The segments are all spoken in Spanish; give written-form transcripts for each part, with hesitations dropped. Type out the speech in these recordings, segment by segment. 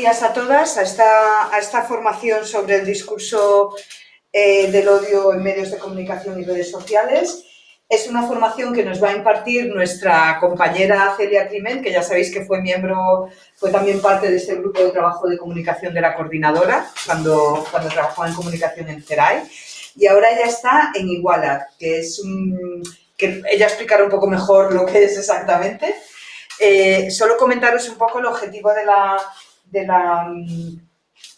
días a todas a esta formación sobre el discurso del odio en medios de comunicación y redes sociales. Es una formación que nos va a impartir nuestra compañera Celia Climent, que ya sabéis que fue también parte de este grupo de trabajo de comunicación de la coordinadora, cuando trabajaba en comunicación en CERAI. Y ahora ella está en Igualad, que ella explicará un poco mejor lo que es exactamente. Solo comentaros un poco el objetivo de la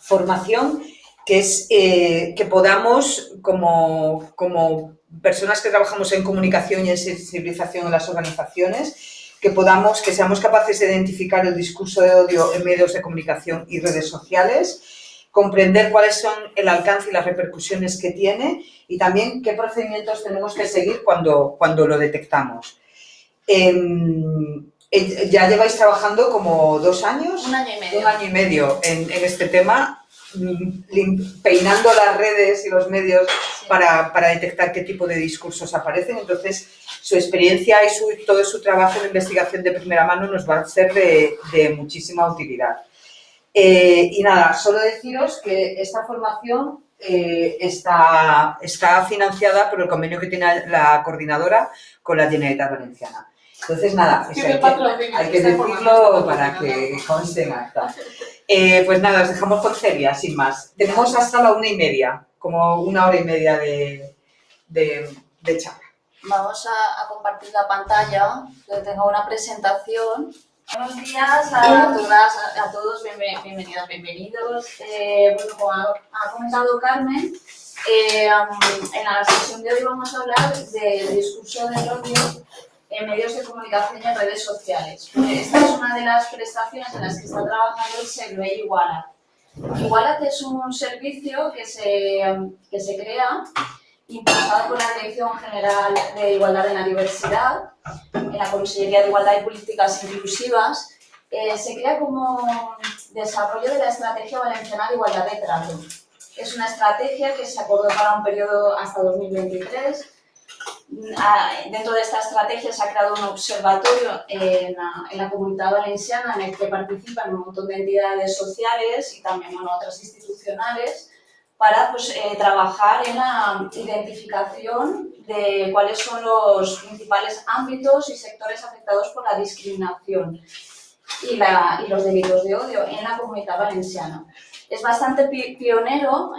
formación, que es que podamos, como personas que trabajamos en comunicación y en sensibilización en las organizaciones, que seamos capaces de identificar el discurso de odio en medios de comunicación y redes sociales, comprender cuáles son el alcance y las repercusiones que tiene y también qué procedimientos tenemos que seguir cuando lo detectamos. Ya lleváis trabajando como 2 años. 1 año y medio. 1 año y medio en este tema, peinando las redes y los medios para detectar qué tipo de discursos aparecen. Entonces, su experiencia y todo su trabajo de investigación de primera mano nos va a ser de muchísima utilidad. Y nada, solo deciros que esta formación está financiada por el convenio que tiene la coordinadora con la Generalitat Valenciana. Entonces, nada, hay que decirlo para que conste en acta. Pues nada, os dejamos con Celia, sin más. Tenemos hasta la 1:30, como 1 hora y media de charla. Vamos a compartir la pantalla, que tengo una presentación. Buenos días a todas, a todos, bienvenidas, bienvenidos. Bueno, como ha comentado Carmen, en la sesión de hoy vamos a hablar del discurso del odio en medios de comunicación y en redes sociales. Esta es una de las prestaciones en las que está trabajando el Servei Igualad. Igualad es un servicio que se crea impulsado por la Dirección General de Igualdad en la Diversidad, en la Consellería de Igualdad y Políticas Inclusivas. Se crea como desarrollo de la Estrategia Valenciana de Igualdad de Trato. Es una estrategia que se acordó para un periodo hasta 2023. Dentro de esta estrategia se ha creado un observatorio en la Comunidad Valenciana en el que participan un montón de entidades sociales y también otras institucionales para trabajar en la identificación de cuáles son los principales ámbitos y sectores afectados por la discriminación y los delitos de odio en la Comunidad Valenciana. Es bastante pionero,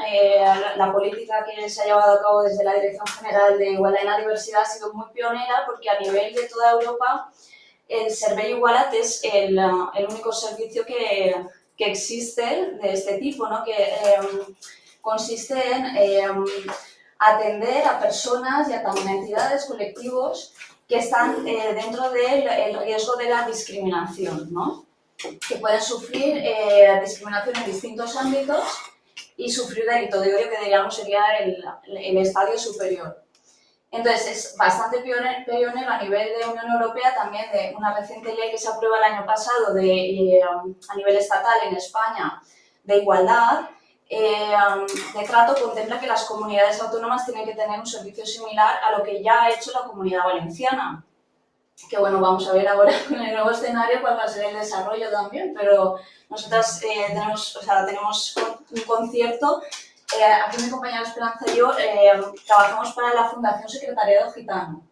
la política que se ha llevado a cabo desde la Dirección General de Igualdad y la Diversidad ha sido muy pionera porque a nivel de toda Europa el Servei Igualad es el único servicio que existe de este tipo, ¿no? Que consiste en atender a personas y a también a entidades, colectivos que están dentro del riesgo de la discriminación, ¿no? Que pueden sufrir discriminación en distintos ámbitos y sufrir delito de odio, que diríamos sería el estadio superior. Entonces, es bastante pionero a nivel de Unión Europea, también de una reciente ley que se aprueba el año pasado a nivel estatal en España de igualdad de trato, contempla que las comunidades autónomas tienen que tener un servicio similar a lo que ya ha hecho la Comunidad Valenciana. Que bueno, vamos a ver ahora con el nuevo escenario cuál va a ser el desarrollo también, pero nosotras tenemos un concierto. Aquí mi compañera Esperanza y yo trabajamos para la Fundación Secretariado Gitano,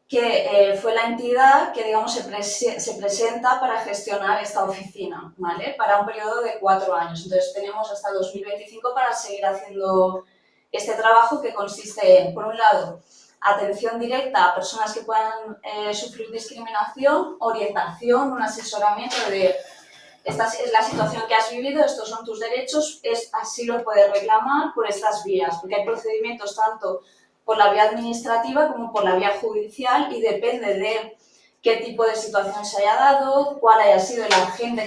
que fue la entidad que, digamos, se presenta para gestionar esta oficina, ¿vale? Para un periodo de 4 años. Entonces tenemos hasta 2025 para seguir haciendo este trabajo, que consiste en, por un lado, atención directa a personas que puedan sufrir discriminación, orientación, un asesoramiento de esta es la situación que has vivido, estos son tus derechos, así lo puedes reclamar por estas vías, porque hay procedimientos tanto por la vía administrativa como por la vía judicial y depende de qué tipo de situación se haya dado, cuál haya sido el agente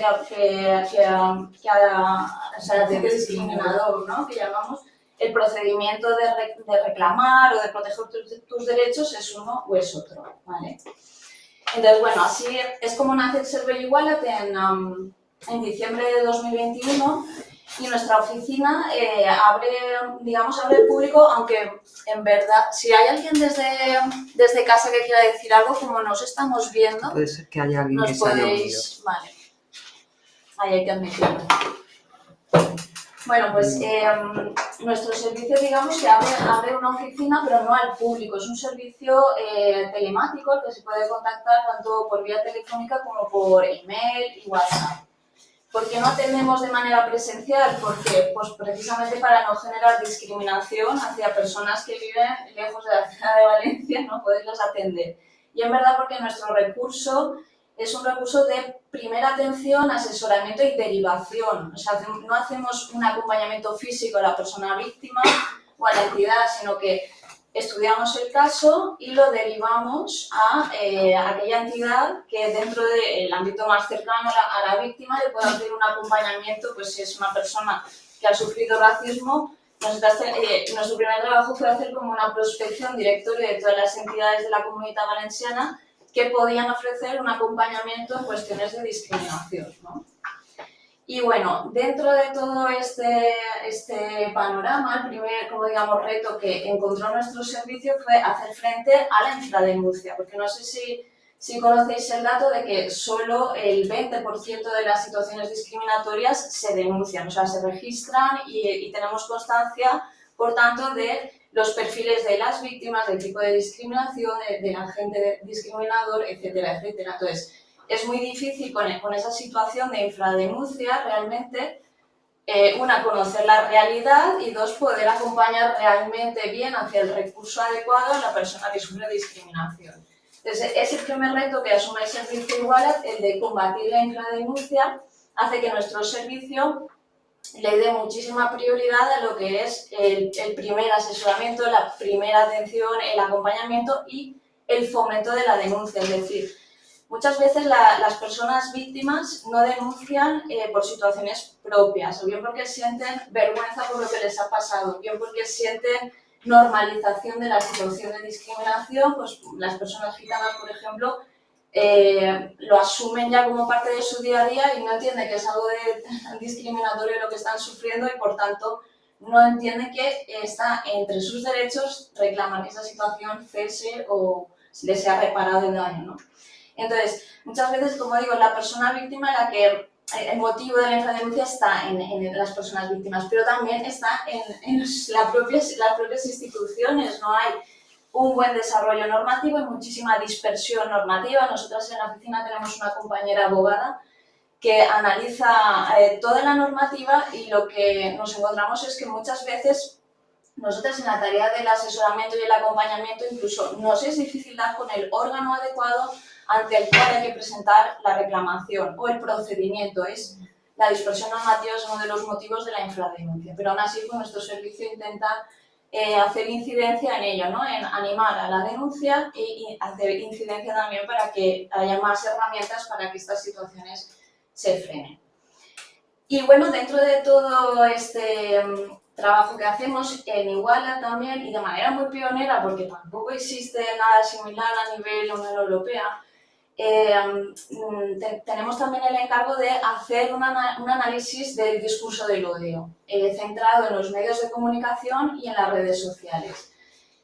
discriminador, ¿no? Que llamamos. El procedimiento de reclamar o de proteger tus derechos es uno o es otro, ¿vale? Entonces, bueno, así es como nace el Servei Igualad en diciembre de 2021 y nuestra oficina abre al público, aunque en verdad, si hay alguien desde casa que quiera decir algo, como nos estamos viendo, puede ser que haya alguien que se haya unido. Vale. ahí hay que admitirlo. Bueno, pues nuestro servicio, digamos, que abre una oficina, pero no al público. Es un servicio telemático que se puede contactar tanto por vía telefónica como por email y WhatsApp. ¿Por qué no atendemos de manera presencial? Porque, pues precisamente para no generar discriminación hacia personas que viven lejos de la ciudad de Valencia, no poderlas atender. Y en verdad porque nuestro recurso es un recurso de primera atención, asesoramiento y derivación. O sea, no hacemos un acompañamiento físico a la persona víctima o a la entidad, sino que estudiamos el caso y lo derivamos a aquella entidad que dentro del ámbito más cercano a la víctima le pueda hacer un acompañamiento, pues si es una persona que ha sufrido racismo, nuestro primer trabajo fue hacer como una prospección directoria de todas las entidades de la Comunitat Valenciana que podían ofrecer un acompañamiento en cuestiones de discriminación, ¿no? Y bueno, dentro de todo este panorama, el primer, como digamos, reto que encontró nuestro servicio fue hacer frente a la infradenuncia, porque no sé si conocéis el dato de que solo el 20% de las situaciones discriminatorias se denuncian, o sea, se registran y tenemos constancia, por tanto, de los perfiles de las víctimas, del tipo de discriminación, del agente discriminador, etcétera, etcétera. Entonces, es muy difícil con esa situación de infradenuncia realmente, una, conocer la realidad y dos, poder acompañar realmente bien hacia el recurso adecuado a la persona que sufre discriminación. Entonces, ese primer reto que asume el servicio Igualat, el de combatir la infradenuncia, hace que nuestro servicio le dé muchísima prioridad a lo que es el primer asesoramiento, la primera atención, el acompañamiento y el fomento de la denuncia. Es decir, muchas veces las personas víctimas no denuncian por situaciones propias, o bien porque sienten vergüenza por lo que les ha pasado, o bien porque sienten normalización de la situación de discriminación. Pues las personas gitanas, por ejemplo, lo asumen ya como parte de su día a día y no entienden que es algo discriminatorio lo que están sufriendo y, por tanto, no entienden que está entre sus derechos reclamar que esa situación cese o les sea reparado el daño, ¿no? Entonces, muchas veces, como digo, la persona víctima, la que el motivo de la infradenuncia está en las personas víctimas, pero también está en las propias instituciones. No hay un buen desarrollo normativo y muchísima dispersión normativa. Nosotras en la oficina tenemos una compañera abogada que analiza toda la normativa y lo que nos encontramos es que muchas veces nosotras en la tarea del asesoramiento y el acompañamiento incluso nos es difícil dar con el órgano adecuado ante el cual hay que presentar la reclamación o el procedimiento. La dispersión normativa es uno de los motivos de la infradenuncia, pero aún así pues, nuestro servicio intenta hacer incidencia en ello, ¿no? En animar a la denuncia y hacer incidencia también para que haya más herramientas para que estas situaciones se frenen. Y bueno, dentro de todo este trabajo que hacemos en Iguala también, y de manera muy pionera, porque tampoco existe nada similar a nivel Unión Europea, tenemos también el encargo de hacer un análisis del discurso del odio, centrado en los medios de comunicación y en las redes sociales.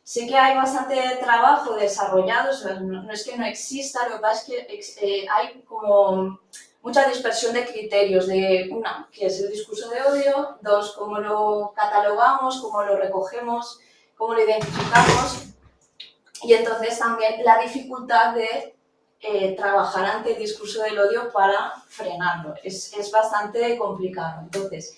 Sí que hay bastante trabajo desarrollado, no es que no exista, lo que pasa es que hay como mucha dispersión de criterios, de una, que es el discurso de odio, dos, cómo lo catalogamos, cómo lo recogemos, cómo lo identificamos, y entonces también la dificultad de trabajar ante el discurso del odio para frenarlo. Es bastante complicado. Entonces,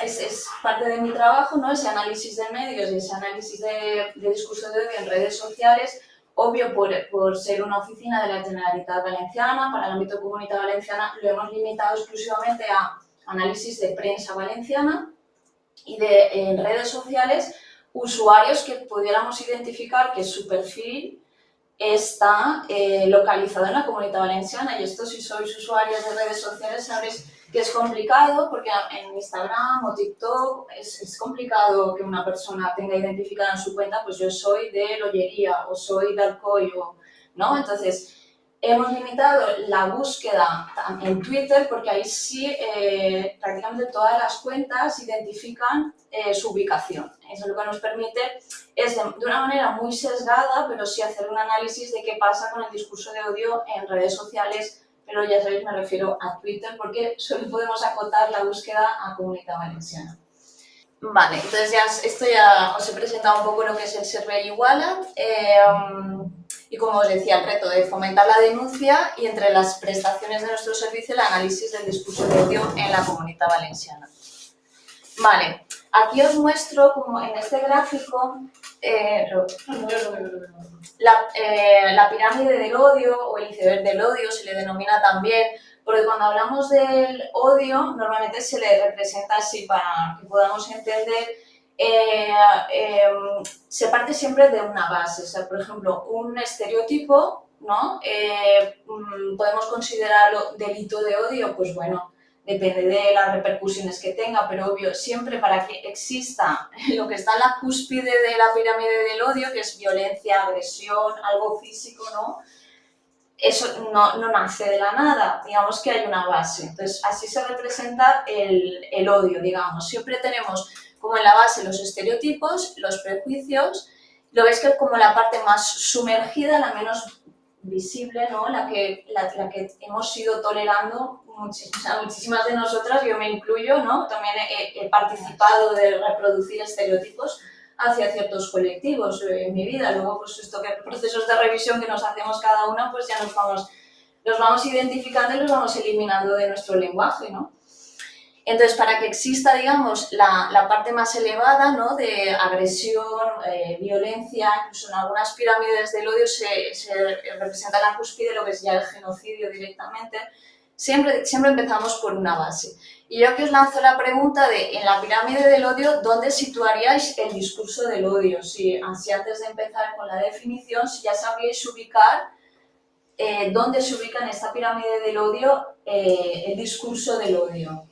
es parte de mi trabajo, ¿no? Ese análisis de medios y ese análisis de discurso de odio en redes sociales, obvio por ser una oficina de la Generalitat Valenciana, para el ámbito Comunitat Valenciana lo hemos limitado exclusivamente a análisis de prensa valenciana y en redes sociales usuarios que pudiéramos identificar que su perfil está localizado en la Comunitat Valenciana. Y esto, si sois usuarios de redes sociales, sabréis que es complicado, porque en Instagram o TikTok es complicado que una persona tenga identificada en su cuenta, pues yo soy de Lollería o soy de Alcoy, ¿no? Entonces, hemos limitado la búsqueda en Twitter porque ahí sí prácticamente todas las cuentas identifican su ubicación. Eso lo que nos permite es de una manera muy sesgada, pero sí hacer un análisis de qué pasa con el discurso de odio en redes sociales pero ya sabéis, me refiero a Twitter porque solo podemos acotar la búsqueda a Comunitat Valenciana. Vale, entonces esto ya os he presentado un poco lo que es el Servei Iguala't y como os decía, el reto de fomentar la denuncia y entre las prestaciones de nuestro servicio el análisis del discurso de odio en la Comunitat Valenciana. Vale, aquí os muestro como en este gráfico la pirámide del odio o el iceberg del odio se le denomina también, porque cuando hablamos del odio normalmente se le representa así para que podamos entender, se parte siempre de una base, o sea, por ejemplo, un estereotipo, ¿no? Podemos considerarlo delito de odio, pues bueno, depende de las repercusiones que tenga, pero obvio, siempre para que exista lo que está en la cúspide de la pirámide del odio, que es violencia, agresión, algo físico, ¿no? Eso no nace de la nada, digamos que hay una base. Entonces, así se representa el odio, digamos. Siempre tenemos como en la base los estereotipos, los prejuicios, lo ves que es como la parte más sumergida, la menos visible, ¿no? La que hemos ido tolerando muchísimas de nosotras, yo me incluyo, ¿no? También he participado de reproducir estereotipos hacia ciertos colectivos en mi vida. Luego, pues esto que procesos de revisión que nos hacemos cada una, pues ya los vamos identificando y los vamos eliminando de nuestro lenguaje, ¿no? Entonces, para que exista, digamos, la parte más elevada, ¿no? De agresión, violencia, incluso en algunas pirámides del odio se representa la cúspide, lo que es ya el genocidio directamente. Siempre empezamos por una base. Y yo aquí os lanzo la pregunta de, en la pirámide del odio, ¿dónde situaríais el discurso del odio? Si antes de empezar con la definición, si ya sabríais ubicar dónde se ubica en esta pirámide del odio el discurso del odio.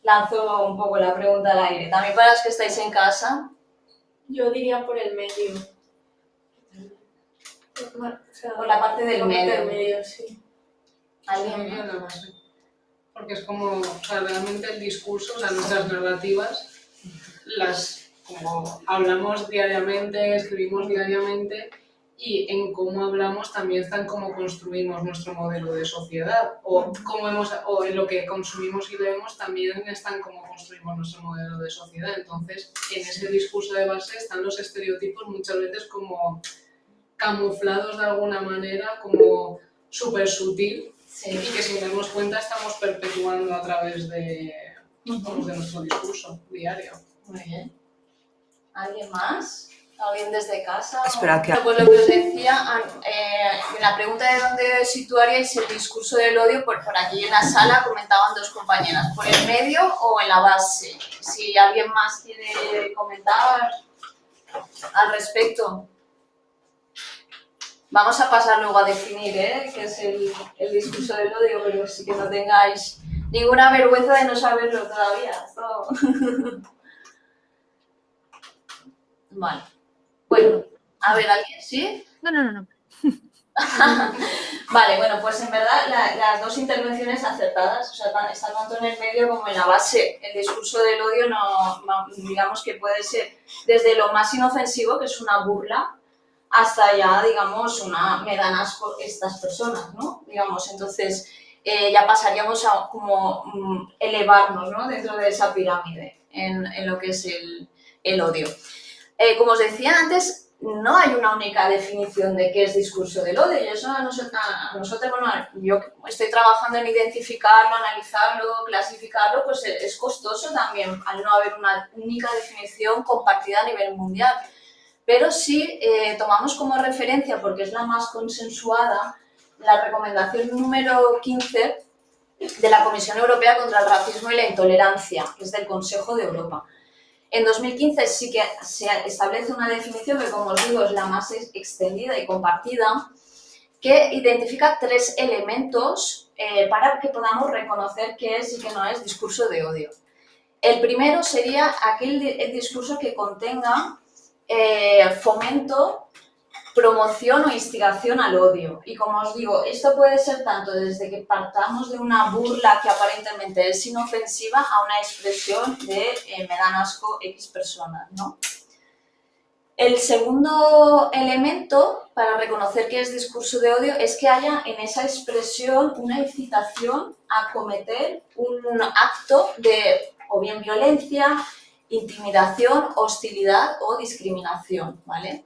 Lanzo un poco la pregunta al aire. También para los que estáis en casa. Yo diría por el medio. Por la parte del medio. Sí. ¿Alguien? La base. Porque es como, o sea, realmente el discurso, o sea, nuestras narrativas, como hablamos diariamente, escribimos diariamente, y en cómo hablamos también están cómo construimos nuestro modelo de sociedad, o en lo que consumimos y leemos también están cómo construimos nuestro modelo de sociedad. Entonces, en ese discurso de base están los estereotipos muchas veces como camuflados de alguna manera, como súper sutil, sí, y que sin darnos cuenta estamos perpetuando a través de nuestro discurso diario. Muy bien. ¿Alguien más? ¿Alguien desde casa? Espera, que... Pues lo que os decía, en la pregunta de dónde situaríais el discurso del odio, por aquí en la sala comentaban dos compañeras, ¿por el medio o en la base? Si alguien más quiere comentar al respecto. Vamos a pasar luego a definir qué es el discurso del odio, pero sí que no tengáis ninguna vergüenza de no saberlo todavía. Esto... Vale. Bueno, a ver, ¿alguien sí? No. Vale, bueno, pues en verdad las dos intervenciones acertadas, o sea, están tanto en el medio como en la base. El discurso del odio digamos que puede ser desde lo más inofensivo, que es una burla, hasta ya, digamos, me dan asco estas personas, ¿no? Digamos, entonces ya pasaríamos a como elevarnos, ¿no? Dentro de esa pirámide en lo que es el odio. Como os decía antes, no hay una única definición de qué es discurso del odio, y eso a nosotros, bueno, yo estoy trabajando en identificarlo, analizarlo, clasificarlo, pues es costoso también al no haber una única definición compartida a nivel mundial. Pero sí tomamos como referencia, porque es la más consensuada, la recomendación número 15 de la Comisión Europea contra el Racismo y la Intolerancia, que es del Consejo de Europa. En 2015 sí que se establece una definición que, como os digo, es la más extendida y compartida, que identifica 3 elementos para que podamos reconocer qué es y qué no es discurso de odio. El primero sería aquel discurso que contenga fomento, promoción o instigación al odio. Y como os digo, esto puede ser tanto desde que partamos de una burla que aparentemente es inofensiva a una expresión de me dan asco X personas, ¿no? El segundo elemento para reconocer que es discurso de odio es que haya en esa expresión una incitación a cometer un acto de o bien violencia, intimidación, hostilidad o discriminación, ¿vale?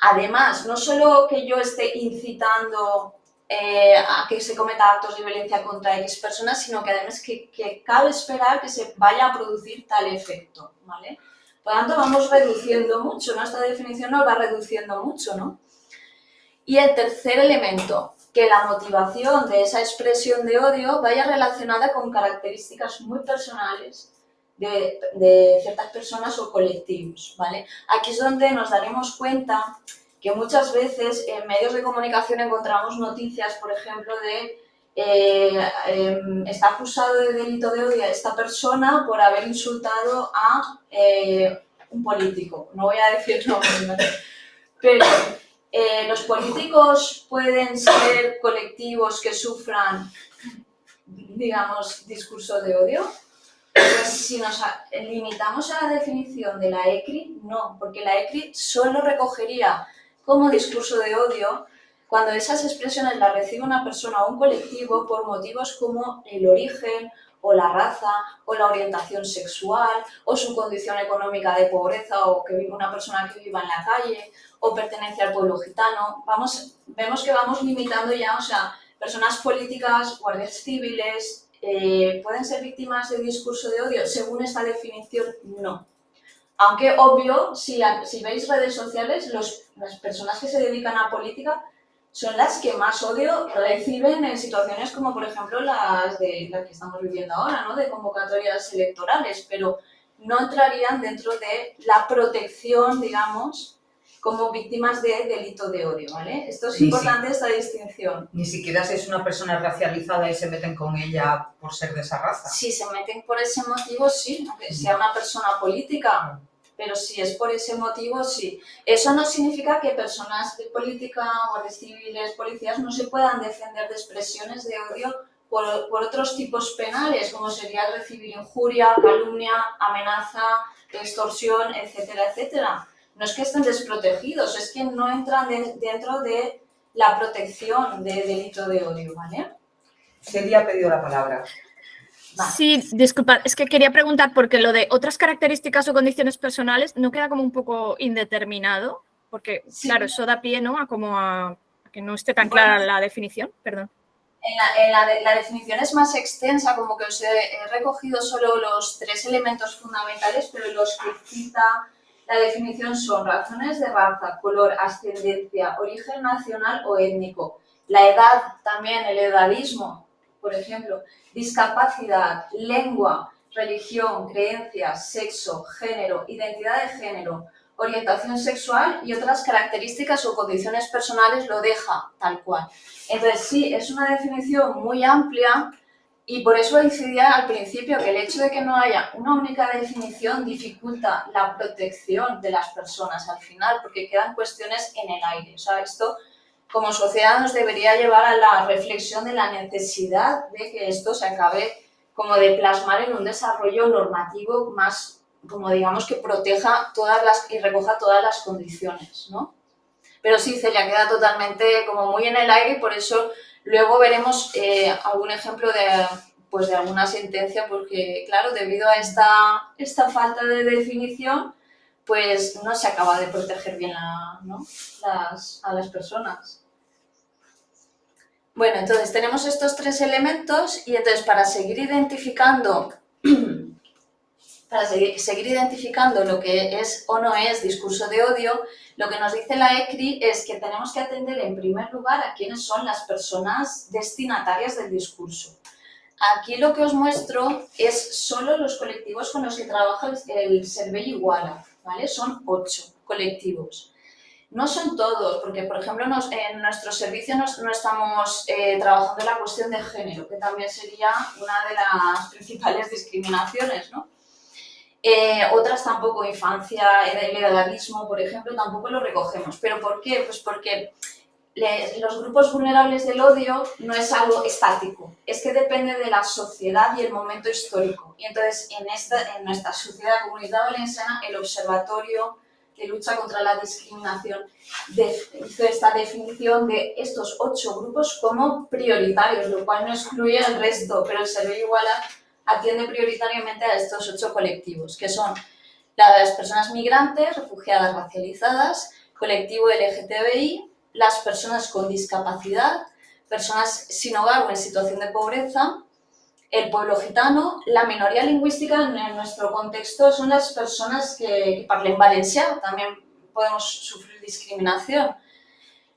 Además, no solo que yo esté incitando a que se cometa actos de violencia contra X personas, sino que además que cabe esperar que se vaya a producir tal efecto, ¿vale? Por lo tanto, vamos reduciendo mucho, ¿no? Esta definición nos va reduciendo mucho, ¿no? Y el tercer elemento, que la motivación de esa expresión de odio vaya relacionada con características muy personales de ciertas personas o colectivos, ¿vale? Aquí es donde nos daremos cuenta que muchas veces en medios de comunicación encontramos noticias, por ejemplo, de está acusado de delito de odio a esta persona por haber insultado a un político. No voy a decir nombres, ¿no? Pero los políticos pueden ser colectivos que sufran, digamos, discurso de odio. Pues si nos limitamos a la definición de la ECRI, no, porque la ECRI solo recogería como discurso de odio cuando esas expresiones las recibe una persona o un colectivo por motivos como el origen, o la raza, o la orientación sexual, o su condición económica de pobreza, o que vive una persona que viva en la calle, o pertenencia al pueblo gitano. Vemos que vamos limitando ya, o sea, personas políticas, guardias civiles, ¿pueden ser víctimas de discurso de odio? Según esta definición, no. Aunque, obvio, si veis redes sociales, las personas que se dedican a política son las que más odio reciben en situaciones como, por ejemplo, las que estamos viviendo ahora, ¿no? De convocatorias electorales, pero no entrarían dentro de la protección, digamos, como víctimas de delito de odio, ¿vale? Esto es importante, esta distinción. Ni siquiera si es una persona racializada y se meten con ella por ser de esa raza. Si se meten por ese motivo, sí, aunque sea una persona política, pero si es por ese motivo, sí. Eso no significa que personas de política, guardias civiles, policías, no se puedan defender de expresiones de odio por otros tipos penales, como sería recibir injuria, calumnia, amenaza, extorsión, etcétera, etcétera. No es que estén desprotegidos, es que no entran dentro de la protección de delito de odio, ¿vale? Celia ha pedido la palabra. Vale. Sí, disculpa, es que quería preguntar porque lo de otras características o condiciones personales no queda como un poco indeterminado, porque Sí. claro, eso da pie, ¿no? a que no esté tan clara la definición, perdón. La definición es más extensa, como que os he recogido solo los 3 elementos fundamentales, pero los que cita la definición son razones de raza, color, ascendencia, origen nacional o étnico, la edad también, el edadismo, por ejemplo, discapacidad, lengua, religión, creencias, sexo, género, identidad de género, orientación sexual y otras características o condiciones personales lo deja tal cual. Entonces sí, es una definición muy amplia y por eso incidía al principio que el hecho de que no haya una única definición dificulta la protección de las personas al final, porque quedan cuestiones en el aire. O sea, esto como sociedad nos debería llevar a la reflexión de la necesidad de que esto se acabe como de plasmar en un desarrollo normativo más, como digamos, que proteja y recoja todas las condiciones, ¿no? Pero sí, Celia, queda totalmente como muy en el aire y por eso luego veremos algún ejemplo de alguna sentencia, porque claro, debido a esta falta de definición, pues no se acaba de proteger bien a las personas. Bueno, entonces tenemos estos 3 elementos y entonces para seguir identificando lo que es o no es discurso de odio, lo que nos dice la ECRI es que tenemos que atender en primer lugar a quiénes son las personas destinatarias del discurso. Aquí lo que os muestro es solo los colectivos con los que trabaja el Servei Iguala, ¿vale? Son 8 colectivos. No son todos, porque por ejemplo en nuestro servicio no estamos trabajando la cuestión de género, que también sería una de las principales discriminaciones, ¿no? Otras tampoco, infancia, el edadismo, por ejemplo, tampoco lo recogemos. ¿Pero por qué? Pues porque los grupos vulnerables del odio no es algo estático, es que depende de la sociedad y el momento histórico. Y entonces en nuestra sociedad comunitaria valenciana el observatorio de lucha contra la discriminación hizo esta definición de estos 8 grupos como prioritarios, lo cual no excluye al resto, pero el Servei Iguala atiende prioritariamente a estos 8 colectivos, que son las personas migrantes, refugiadas racializadas, colectivo LGTBI, las personas con discapacidad, personas sin hogar o en situación de pobreza, el pueblo gitano, la minoría lingüística en nuestro contexto son las personas que parlen valenciano, también podemos sufrir discriminación.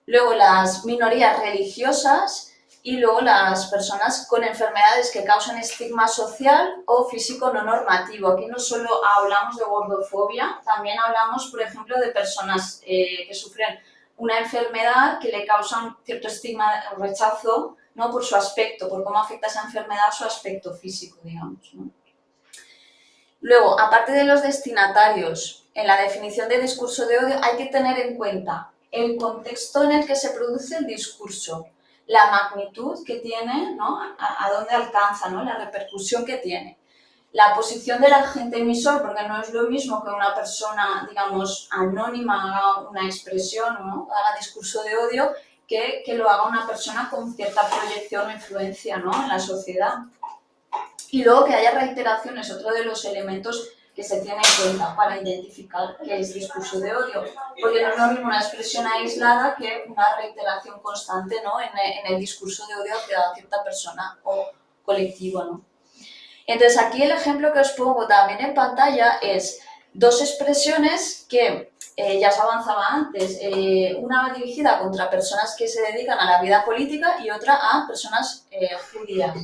Luego las minorías religiosas y luego las personas con enfermedades que causan estigma social o físico no normativo. Aquí no solo hablamos de gordofobia, también hablamos, por ejemplo, de personas que sufren una enfermedad que le causa un cierto estigma o rechazo, ¿no? Por su aspecto, por cómo afecta esa enfermedad a su aspecto físico, digamos, ¿no? Luego, aparte de los destinatarios, en la definición de discurso de odio hay que tener en cuenta el contexto en el que se produce el discurso, la magnitud que tiene, ¿no? A dónde alcanza, ¿no? La repercusión que tiene. La posición del agente emisor, porque no es lo mismo que una persona, digamos, anónima haga una expresión, ¿no? Haga discurso de odio, que lo haga una persona con cierta proyección o influencia, ¿no? En la sociedad. Y luego que haya reiteraciones, otro de los elementos que se tiene en cuenta para identificar qué es discurso de odio, porque no es lo mismo una expresión aislada que una reiteración constante, ¿no? en el discurso de odio hacia cierta persona o colectivo, ¿no? Entonces aquí el ejemplo que os pongo también en pantalla es 2 expresiones que ya se avanzaba antes, una va dirigida contra personas que se dedican a la vida política y otra a personas judías.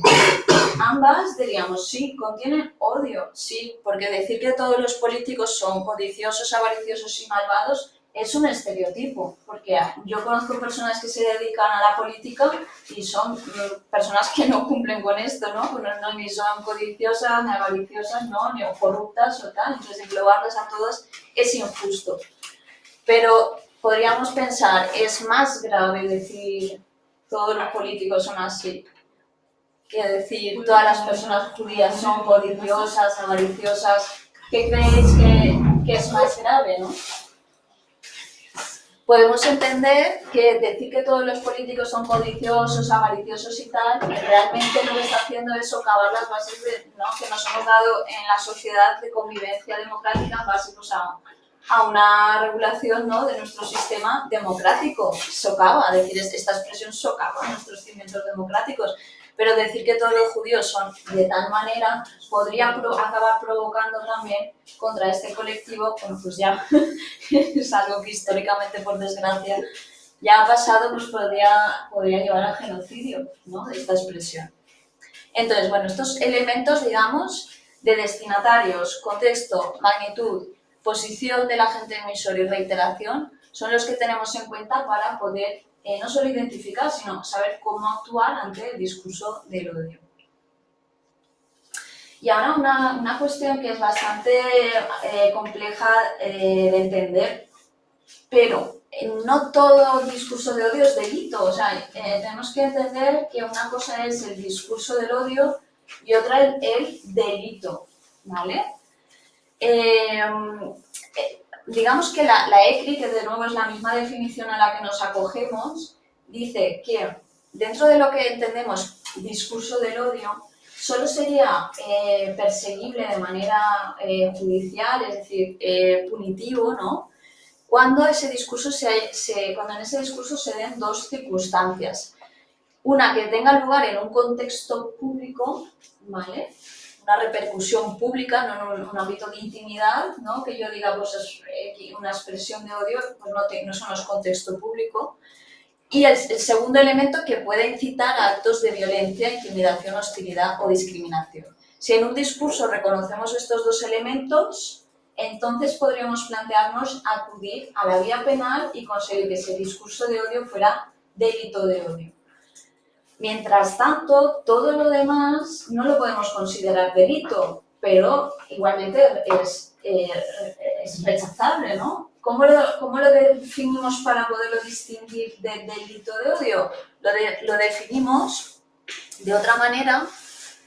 Ambas diríamos, sí, contienen odio, sí, porque decir que todos los políticos son codiciosos, avariciosos y malvados es un estereotipo, porque yo conozco personas que se dedican a la política y son personas que no cumplen con esto, ¿no? No ni son codiciosas, ni avariciosas, ¿no? Ni corruptas o tal, entonces englobarlas a todas es injusto. Pero podríamos pensar, es más grave decir todos los políticos son así que decir todas las personas judías son codiciosas, avariciosas. ¿Qué creéis que es más grave, no? Podemos entender que decir que todos los políticos son codiciosos, avariciosos y tal, realmente lo que está haciendo es socavar las bases ¿no? que nos hemos dado en la sociedad de convivencia democrática en base pues, a una regulación, ¿no? de nuestro sistema democrático. Socava, decir esta expresión socava nuestros cimientos democráticos. Pero decir que todos los judíos son de tal manera podría acabar provocando también contra este colectivo, bueno, pues ya es algo que históricamente, por desgracia, ya ha pasado, pues podría llevar al genocidio, ¿no? De esta expresión. Entonces, bueno, estos elementos, digamos, de destinatarios, contexto, magnitud, posición del agente emisor y reiteración, son los que tenemos en cuenta para poder no solo identificar, sino saber cómo actuar ante el discurso del odio. Y ahora una cuestión que es bastante compleja de entender, pero no todo discurso de odio es delito. O sea, tenemos que entender que una cosa es el discurso del odio y otra el delito, ¿vale? Digamos que la ECRI, que de nuevo es la misma definición a la que nos acogemos, dice que dentro de lo que entendemos discurso del odio, solo sería perseguible de manera judicial, es decir, punitivo, ¿no? Cuando en ese discurso se den 2 circunstancias. Una que tenga lugar en un contexto público, ¿vale? Una repercusión pública, no en un ámbito de intimidad, ¿no? Que yo diga, pues es una expresión de odio, pues no son los contextos públicos. Y el segundo elemento que puede incitar a actos de violencia, intimidación, hostilidad o discriminación. Si en un discurso reconocemos estos 2 elementos, entonces podríamos plantearnos acudir a la vía penal y conseguir que ese discurso de odio fuera delito de odio. Mientras tanto, todo lo demás no lo podemos considerar delito, pero igualmente es rechazable, ¿no? ¿Cómo lo definimos para poderlo distinguir del delito de odio? Lo definimos de otra manera,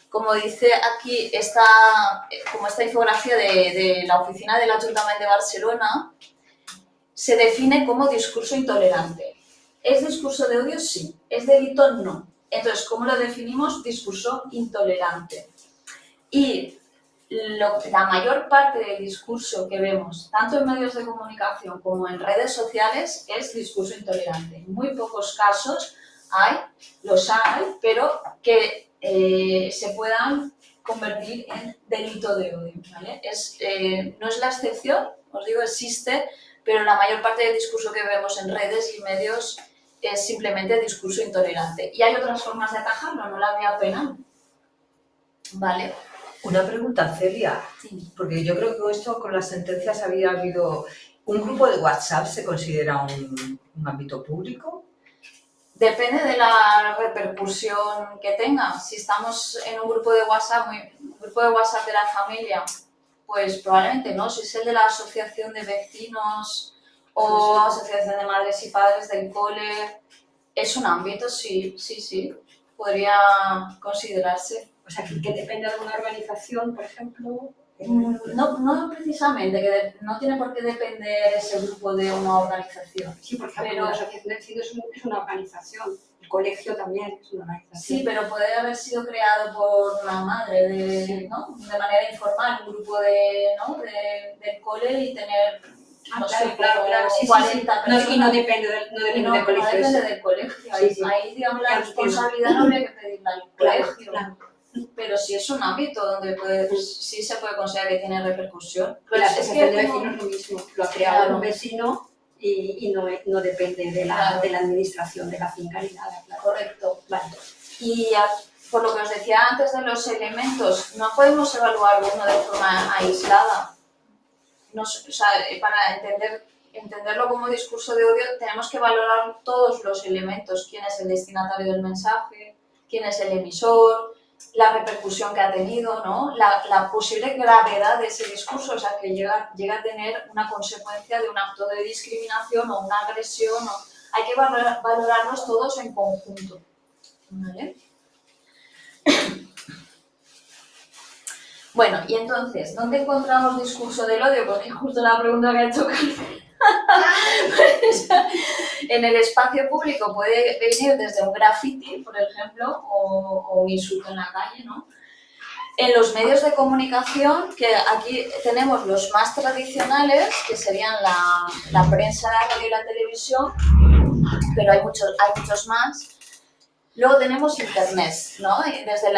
como dice aquí esta infografía de la oficina del Ayuntamiento de Barcelona, se define como discurso intolerante. ¿Es discurso de odio? Sí. ¿Es delito? No. Entonces, ¿cómo lo definimos? Discurso intolerante. Y la mayor parte del discurso que vemos, tanto en medios de comunicación como en redes sociales, es discurso intolerante. En muy pocos casos los hay, pero que se puedan convertir en delito de odio, ¿vale? No es la excepción, os digo, existe, pero la mayor parte del discurso que vemos en redes y medios es simplemente discurso intolerante. Y hay otras formas de atajarlo, no la vea penal, ¿vale? Una pregunta, Celia, Sí. porque yo creo que esto con las sentencias había habido... ¿Un grupo de WhatsApp se considera un ámbito público? Depende de la repercusión que tenga. Si estamos en un grupo de WhatsApp, de la familia, pues probablemente no. Si es el de la asociación de vecinos o asociación de madres y padres del cole, es un ámbito, sí, podría considerarse. O sea, que depende de una organización, por ejemplo. No precisamente, que no tiene por qué depender ese grupo de una organización. Sí, por ejemplo, Pero- la asociación de vecinos es una organización, el colegio también es una organización. Sí, pero puede haber sido creado por una madre, Sí. ¿no? De manera informal, un grupo del cole y tener, no sé, claro, sí, 40 No, personas. y no depende del No colegio. depende ese. del colegio. Sí, sí. Ahí, digamos, la Ya responsabilidad no habría que pedirla al Claro, colegio. claro. Pero sí es un ámbito donde sí se puede considerar que tiene repercusión. Y la Es asociación de como- vecinos lo mismo, lo ha creado Claro. un vecino y no depende de Claro. la administración de la finca ni nada, claro. Correcto. Vale. Y por lo que os decía antes de los elementos, no podemos evaluar uno de forma aislada. O sea, para entenderlo como discurso de odio, tenemos que valorar todos los elementos. ¿Quién es el destinatario del mensaje? ¿Quién es el emisor? La repercusión que ha tenido, ¿no? La posible gravedad de ese discurso, o sea, que llega a tener una consecuencia de un acto de discriminación o una agresión. Hay que valorarlos todos en conjunto, ¿vale? Bueno, y entonces, ¿dónde encontramos discurso del odio? Porque justo la pregunta que ha hecho Carmen. Pues, en el espacio público puede venir desde un graffiti, por ejemplo, o un insulto en la calle, ¿no? En los medios de comunicación, que aquí tenemos los más tradicionales, que serían la prensa, la radio y la televisión, pero hay muchos más. Luego tenemos internet, ¿no? Desde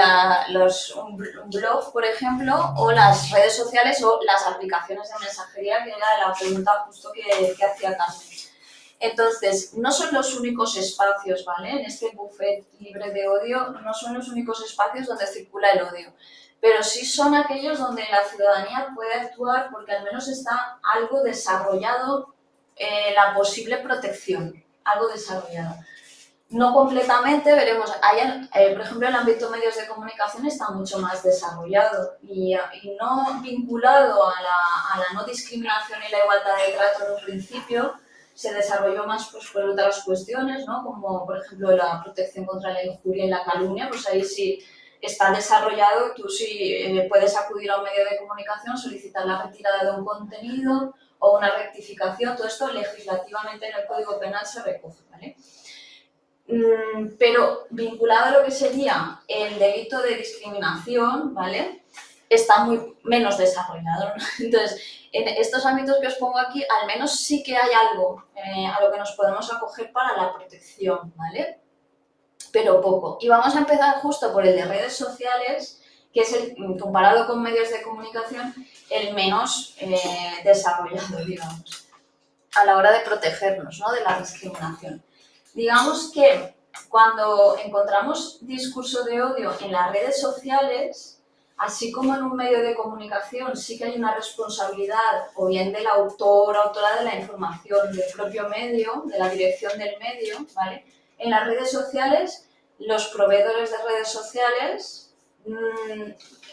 un blog, por ejemplo, o las redes sociales o las aplicaciones de mensajería, que era la pregunta justo que hacía Carmen. Entonces, no son los únicos espacios, ¿vale? En este buffet libre de odio, no son los únicos espacios donde circula el odio, pero sí son aquellos donde la ciudadanía puede actuar porque al menos está algo desarrollado, la posible protección, algo desarrollado. No completamente, veremos, por ejemplo, el ámbito de medios de comunicación está mucho más desarrollado y no vinculado a la no discriminación y la igualdad de trato en un principio, se desarrolló más pues, por otras cuestiones, ¿no? Como por ejemplo la protección contra la injuria y la calumnia, pues ahí sí está desarrollado, tú sí puedes acudir a un medio de comunicación, solicitar la retirada de un contenido o una rectificación, todo esto legislativamente en el Código Penal se recoge, ¿vale? Pero vinculado a lo que sería el delito de discriminación, ¿vale? Está muy menos desarrollado, ¿no? Entonces, en estos ámbitos que os pongo aquí, al menos sí que hay algo a lo que nos podemos acoger para la protección, ¿vale? Pero poco. Y vamos a empezar justo por el de redes sociales, que es comparado con medios de comunicación, el menos desarrollado, digamos, a la hora de protegernos, ¿no? De la discriminación. Digamos que cuando encontramos discurso de odio en las redes sociales, así como en un medio de comunicación, sí que hay una responsabilidad o bien del autor o autora de la información, del propio medio, de la dirección del medio, ¿vale? En las redes sociales, los proveedores de redes sociales,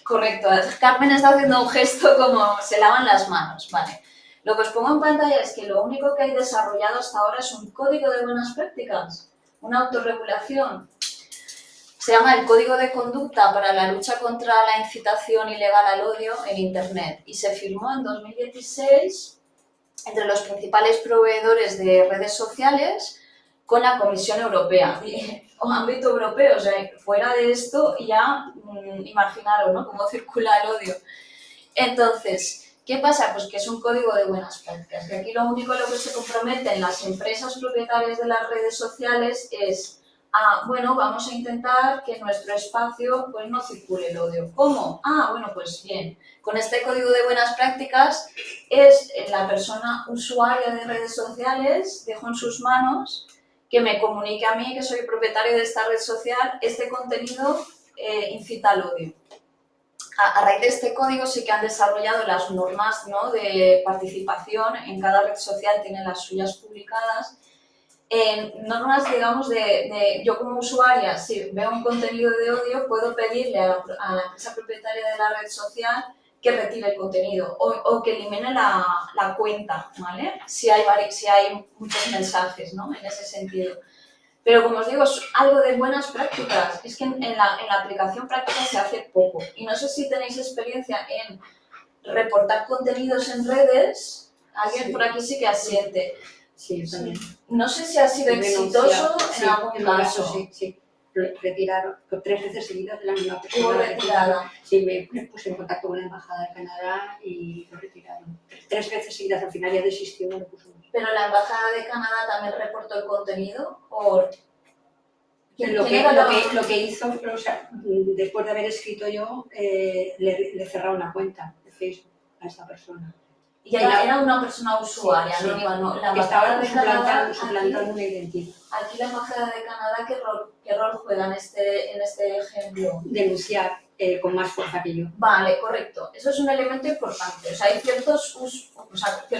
correcto, Carmen está haciendo un gesto como se lavan las manos, ¿vale? Lo que os pongo en pantalla es que lo único que hay desarrollado hasta ahora es un código de buenas prácticas, una autorregulación. Se llama el Código de Conducta para la lucha contra la incitación ilegal al odio en Internet y se firmó en 2016 entre los principales proveedores de redes sociales con la Comisión Europea, o ámbito europeo, o sea, fuera de esto ya imaginaros, ¿no?, cómo circula el odio. Entonces, ¿qué pasa? Pues que es un código de buenas prácticas, que aquí lo único a lo que se comprometen las empresas propietarias de las redes sociales es bueno, vamos a intentar que en nuestro espacio pues no circule el odio. ¿Cómo? Bueno, pues bien, con este código de buenas prácticas es la persona usuaria de redes sociales, dejo en sus manos que me comunique a mí, que soy propietario de esta red social, este contenido incita al odio. A raíz de este código sí que han desarrollado las normas, ¿no?, de participación, en cada red social tienen las suyas publicadas. Normas, digamos, yo como usuaria, si veo un contenido de odio, puedo pedirle a la empresa propietaria de la red social que retire el contenido o que elimine la cuenta, ¿vale? Si hay muchos mensajes, ¿no?, en ese sentido. Pero como os digo, es algo de buenas prácticas. Es que en la aplicación práctica se hace poco. Y no sé si tenéis experiencia en reportar contenidos en redes. Alguien por aquí sí que asiente. Sí, también. No sé si ha sido exitoso en algún caso. Sí. Retiraron 3 veces seguidas de la misma Hubo persona. retirada. Sí, me puse en contacto con la Embajada de Canadá y lo retiraron. 3 veces seguidas, al final ya desistió, no lo puso más. ¿Pero la Embajada de Canadá también reportó el contenido? ¿O Lo que hizo, o sea, después de haber escrito yo, le cerraron la cuenta de Facebook a esta persona. Y era una persona usuaria, sí, ¿no? Digo, no, la que estaba Embajada de Canadá, suplantando una identidad. aquí la Embajada de Canadá, ¿qué rol juega en este ejemplo? Denunciar con más fuerza que yo. Vale, correcto. Eso es un elemento importante. O sea, hay ciertos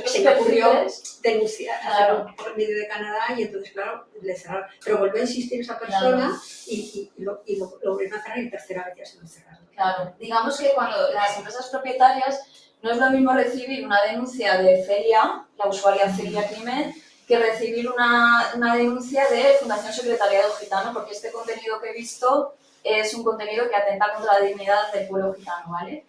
Se me ocurrió perfiles. denunciar, Claro. hacerlo por medio de Canadá y entonces, claro, le cerraron. Pero volvió a insistir esa persona y lo volvieron a cerrar y tercera vez ya se lo cerraron. Claro. Digamos que cuando las empresas propietarias no es lo mismo recibir una denuncia de Celia, la usuaria Celia Climent, que recibir una denuncia de Fundación Secretariado Gitano, porque este contenido que he visto es un contenido que atenta contra la dignidad del pueblo gitano, ¿vale?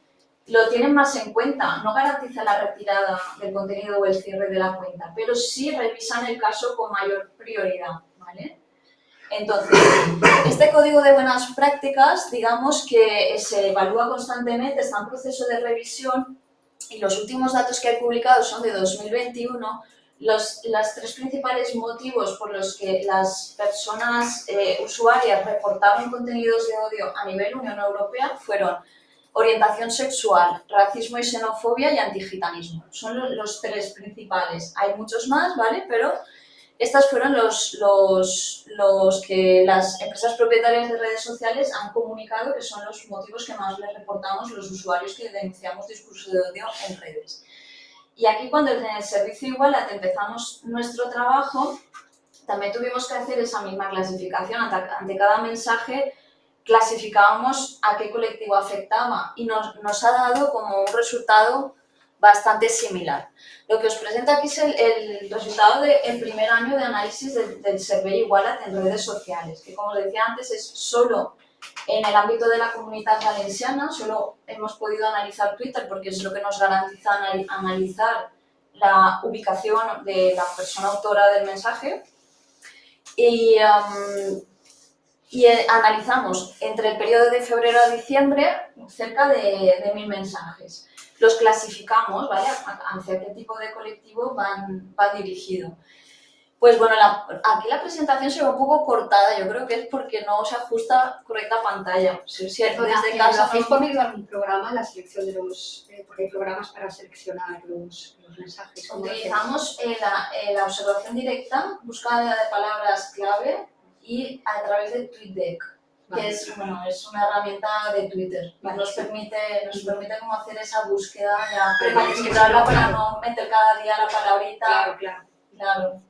Lo tienen más en cuenta, no garantiza la retirada del contenido o el cierre de la cuenta, pero sí revisan el caso con mayor prioridad, ¿vale? Entonces, este código de buenas prácticas, digamos que se evalúa constantemente, está en proceso de revisión y los últimos datos que he publicado son de 2021. Los 3 principales motivos por los que las personas usuarias reportaron contenidos de odio a nivel Unión Europea fueron orientación sexual, racismo y xenofobia y antigitanismo. Son los 3 principales. Hay muchos más, ¿vale? Pero estos fueron los que las empresas propietarias de redes sociales han comunicado que son los motivos que más les reportamos los usuarios que denunciamos discurso de odio en redes. Y aquí cuando en el servicio Igualat empezamos nuestro trabajo, también tuvimos que hacer esa misma clasificación. Ante cada mensaje clasificábamos a qué colectivo afectaba y nos ha dado como un resultado bastante similar. Lo que os presento aquí es el resultado del primer año de análisis del Servei Igualat en redes sociales, que como os decía antes es solo en el ámbito de la Comunitat Valenciana. Solo hemos podido analizar Twitter porque es lo que nos garantiza analizar la ubicación de la persona autora del mensaje. Y analizamos entre el periodo de febrero a diciembre cerca de 1000 mensajes. Los clasificamos, ¿vale?, hacia qué tipo de colectivo van dirigido. Pues bueno, aquí la presentación se ve un poco cortada, yo creo que es porque no se ajusta correcta pantalla. Si desde casa ¿Lo hacéis por medio de algún programa, la selección de los... porque hay programas para seleccionar los mensajes? Utilizamos la observación directa, búsqueda de palabras clave y a través de TweetDeck, que es una herramienta de Twitter. Vale. Nos permite como hacer esa búsqueda ya preconfigurarla para no meter cada día la palabrita. Claro.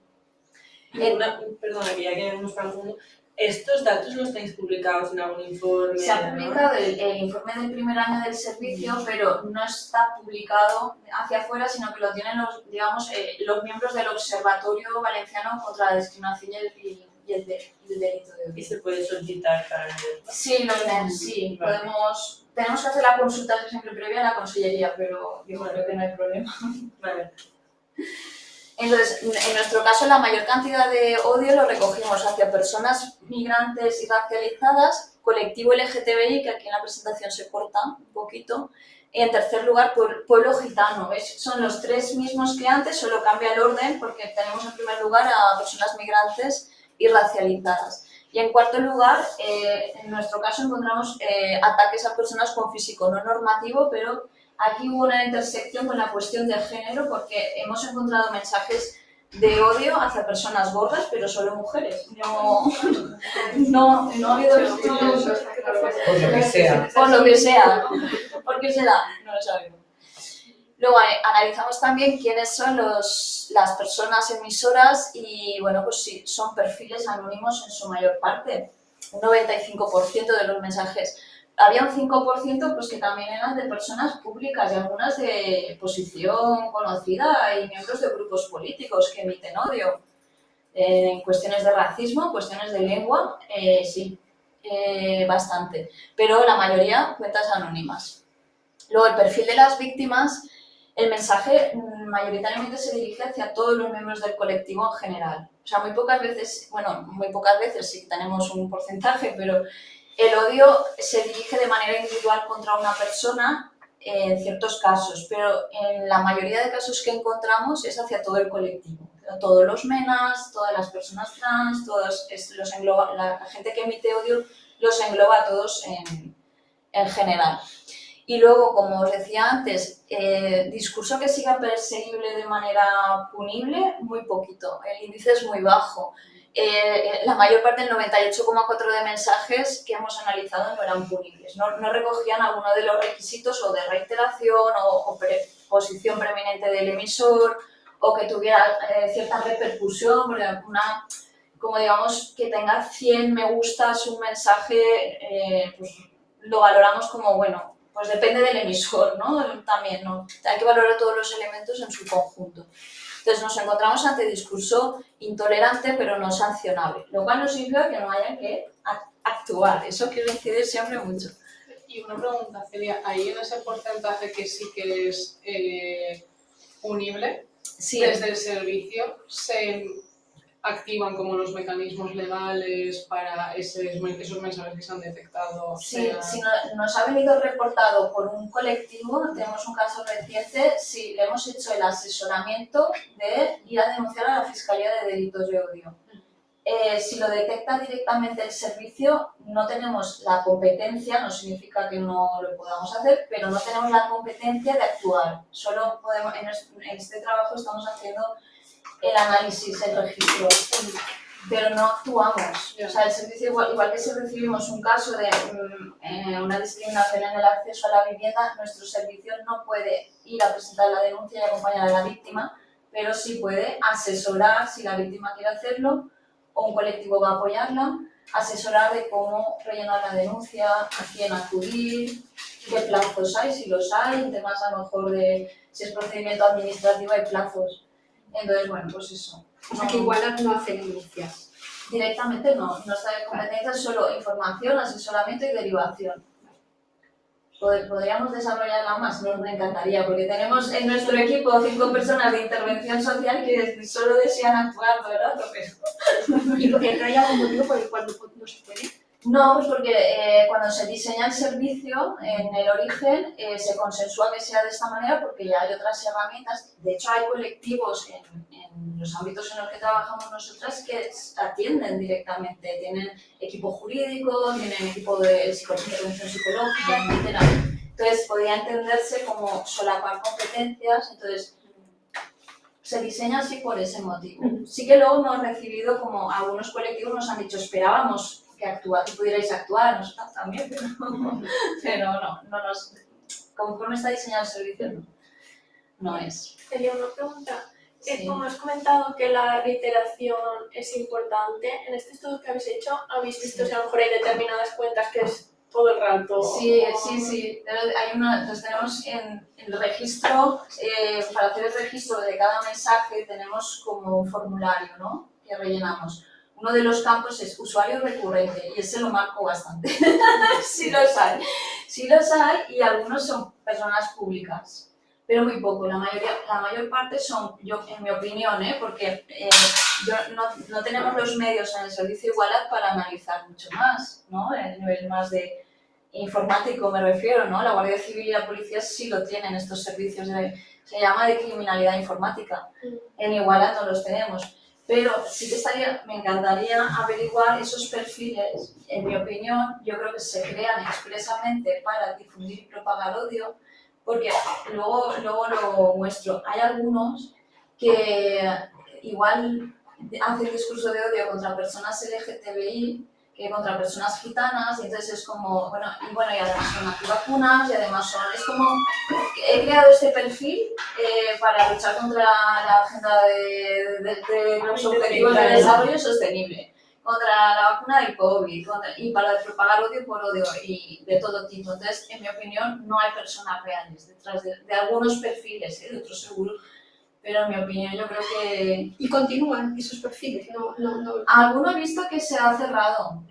Perdona, que ya quedamos para el fondo. ¿Estos datos los tenéis publicados en algún informe? Se ha publicado el informe del primer año del servicio, pero no está publicado hacia afuera, sino que lo tienen los miembros del Observatorio Valenciano contra la Discriminación y el delito de odio. ¿Y se puede solicitar para leerlo? Sí, sí. Vale. Tenemos que hacer la consulta siempre previa a la consellería, pero yo creo que no hay problema. Vale. Entonces, en nuestro caso, la mayor cantidad de odio lo recogimos hacia personas migrantes y racializadas, colectivo LGTBI, que aquí en la presentación se corta un poquito, y en tercer lugar, pueblo gitano. ¿Ves? Son los tres mismos que antes, solo cambia el orden porque tenemos en primer lugar a personas migrantes y racializadas. Y en cuarto lugar, en nuestro caso encontramos ataques a personas con físico no normativo, pero aquí hubo una intersección con la cuestión del género porque hemos encontrado mensajes de odio hacia personas gordas, pero solo mujeres. No ha habido estudios Por lo que sea. por lo que sea. ¿Por qué se da? No lo sabemos. Luego analizamos también quiénes son las personas emisoras y, bueno, pues sí, son perfiles anónimos en su mayor parte. Un 95% de los mensajes. Había un 5% pues, que también eran de personas públicas y algunas de posición conocida y miembros de grupos políticos que emiten odio. En cuestiones de racismo, cuestiones de lengua, sí, bastante. Pero la mayoría cuentas anónimas. Luego, el perfil de las víctimas, el mensaje mayoritariamente se dirige hacia todos los miembros del colectivo en general. O sea, muy pocas veces sí tenemos un porcentaje, pero el odio se dirige de manera individual contra una persona en ciertos casos, pero en la mayoría de casos que encontramos es hacia todo el colectivo. Todos los menas, todas las personas trans, la gente que emite odio los engloba a todos en general. Y luego, como os decía antes, discurso que siga perseguible de manera punible, muy poquito. El índice es muy bajo. La mayor parte, el 98,4% de mensajes que hemos analizado no eran punibles. No recogían alguno de los requisitos o de reiteración o posición preeminente del emisor o que tuviera cierta repercusión, como digamos que tenga 100 me gustas un mensaje, pues lo valoramos como, bueno, pues depende del emisor, ¿no? También, ¿no? Hay que valorar todos los elementos en su conjunto. Entonces nos encontramos ante discurso intolerante pero no sancionable, lo cual no significa que no haya que actuar. Eso quiero incidir siempre mucho. Y una pregunta, Celia, ahí en ese porcentaje que sí que es punible, Sí. Desde el servicio se activan como los mecanismos legales para esos mensajes que se han detectado. Sí, si nos ha venido reportado por un colectivo, tenemos un caso reciente, sí, le hemos hecho el asesoramiento de ir a denunciar a la Fiscalía de Delitos de Odio. Si lo detecta directamente el servicio, no tenemos la competencia, no significa que no lo podamos hacer, pero no tenemos la competencia de actuar. Solo podemos, en este trabajo estamos haciendo el análisis, el registro, pero no actuamos. O sea, el servicio, igual que si recibimos un caso de una discriminación en el acceso a la vivienda, nuestro servicio no puede ir a presentar la denuncia y acompañar a la víctima, pero sí puede asesorar si la víctima quiere hacerlo o un colectivo va a apoyarla, asesorar de cómo rellenar la denuncia, a quién acudir, qué plazos hay, si los hay, en temas a lo mejor de si es procedimiento administrativo hay plazos. Entonces, bueno, pues eso. O sea, que igual no hace denuncias. Directamente no está de competencia, solo información, asesoramiento y derivación. ¿Podríamos desarrollarla más? Nos encantaría, porque tenemos en nuestro equipo 5 personas de intervención social que solo desean actuar, ¿verdad? ¿Y no hay algún motivo por el cual no se puede? No, pues porque cuando se diseña el servicio, en el origen, se consensúa que sea de esta manera porque ya hay otras herramientas. De hecho, hay colectivos en los ámbitos en los que trabajamos nosotras que atienden directamente. Tienen equipo jurídico, tienen equipo de intervención psicológica, etc. Entonces, podría entenderse como solapar competencias. Entonces, se diseña así por ese motivo. Sí que luego hemos recibido, como algunos colectivos nos han dicho, esperábamos que pudierais actuar, nosotros también, pero no nos, conforme está diseñado el servicio, no es. Sería una pregunta. Sí. Como has comentado que la reiteración es importante, en este estudio que habéis hecho, ¿habéis visto si a lo mejor hay determinadas cuentas que es todo el rato? Sí. Entonces tenemos en el registro, para hacer el registro de cada mensaje tenemos como un formulario, ¿no?, que rellenamos. Uno de los campos es usuario recurrente y ese lo marco bastante. Sí los hay y algunos son personas públicas. pero muy poco. La mayor parte son, en mi opinión, porque no tenemos los medios en el servicio de Igualdad para analizar mucho más, ¿no? El nivel más de informático me refiero, ¿no? La Guardia Civil y la Policía sí lo tienen, estos servicios se llama de criminalidad informática. En Igualdad no los tenemos. Pero sí que me encantaría averiguar esos perfiles. En mi opinión, yo creo que se crean expresamente para difundir y propagar odio, porque luego lo muestro. Hay algunos que igual hacen discurso de odio contra personas LGTBI que contra personas gitanas, y entonces es como, y además son antivacunas, y además es como, he creado este perfil para luchar contra la agenda de los objetivos de desarrollo sostenible, contra la vacuna del COVID, y para propagar odio por odio, y de todo tipo. Entonces, en mi opinión, no hay personas reales detrás de algunos perfiles, de otros seguro, pero en mi opinión yo creo que... Y continúan esos perfiles, no. Alguno he visto que se ha cerrado.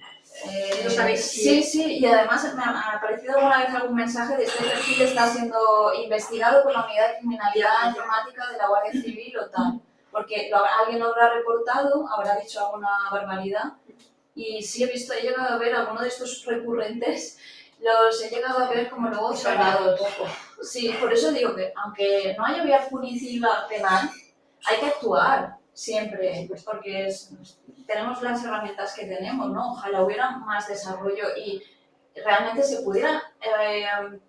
¿No sabéis? Sí, y además me ha aparecido alguna vez algún mensaje de este perfil está siendo investigado por la Unidad de Criminalidad Informática de la Guardia Civil o tal, porque alguien lo habrá reportado, habrá dicho alguna barbaridad, y sí he llegado a ver alguno de estos recurrentes, los he llegado a ver como luego cerrados. Sí, por eso digo que aunque no haya vía punitiva penal, hay que actuar siempre, pues porque tenemos las herramientas que tenemos, ¿no? Ojalá hubiera más desarrollo y realmente se pudiera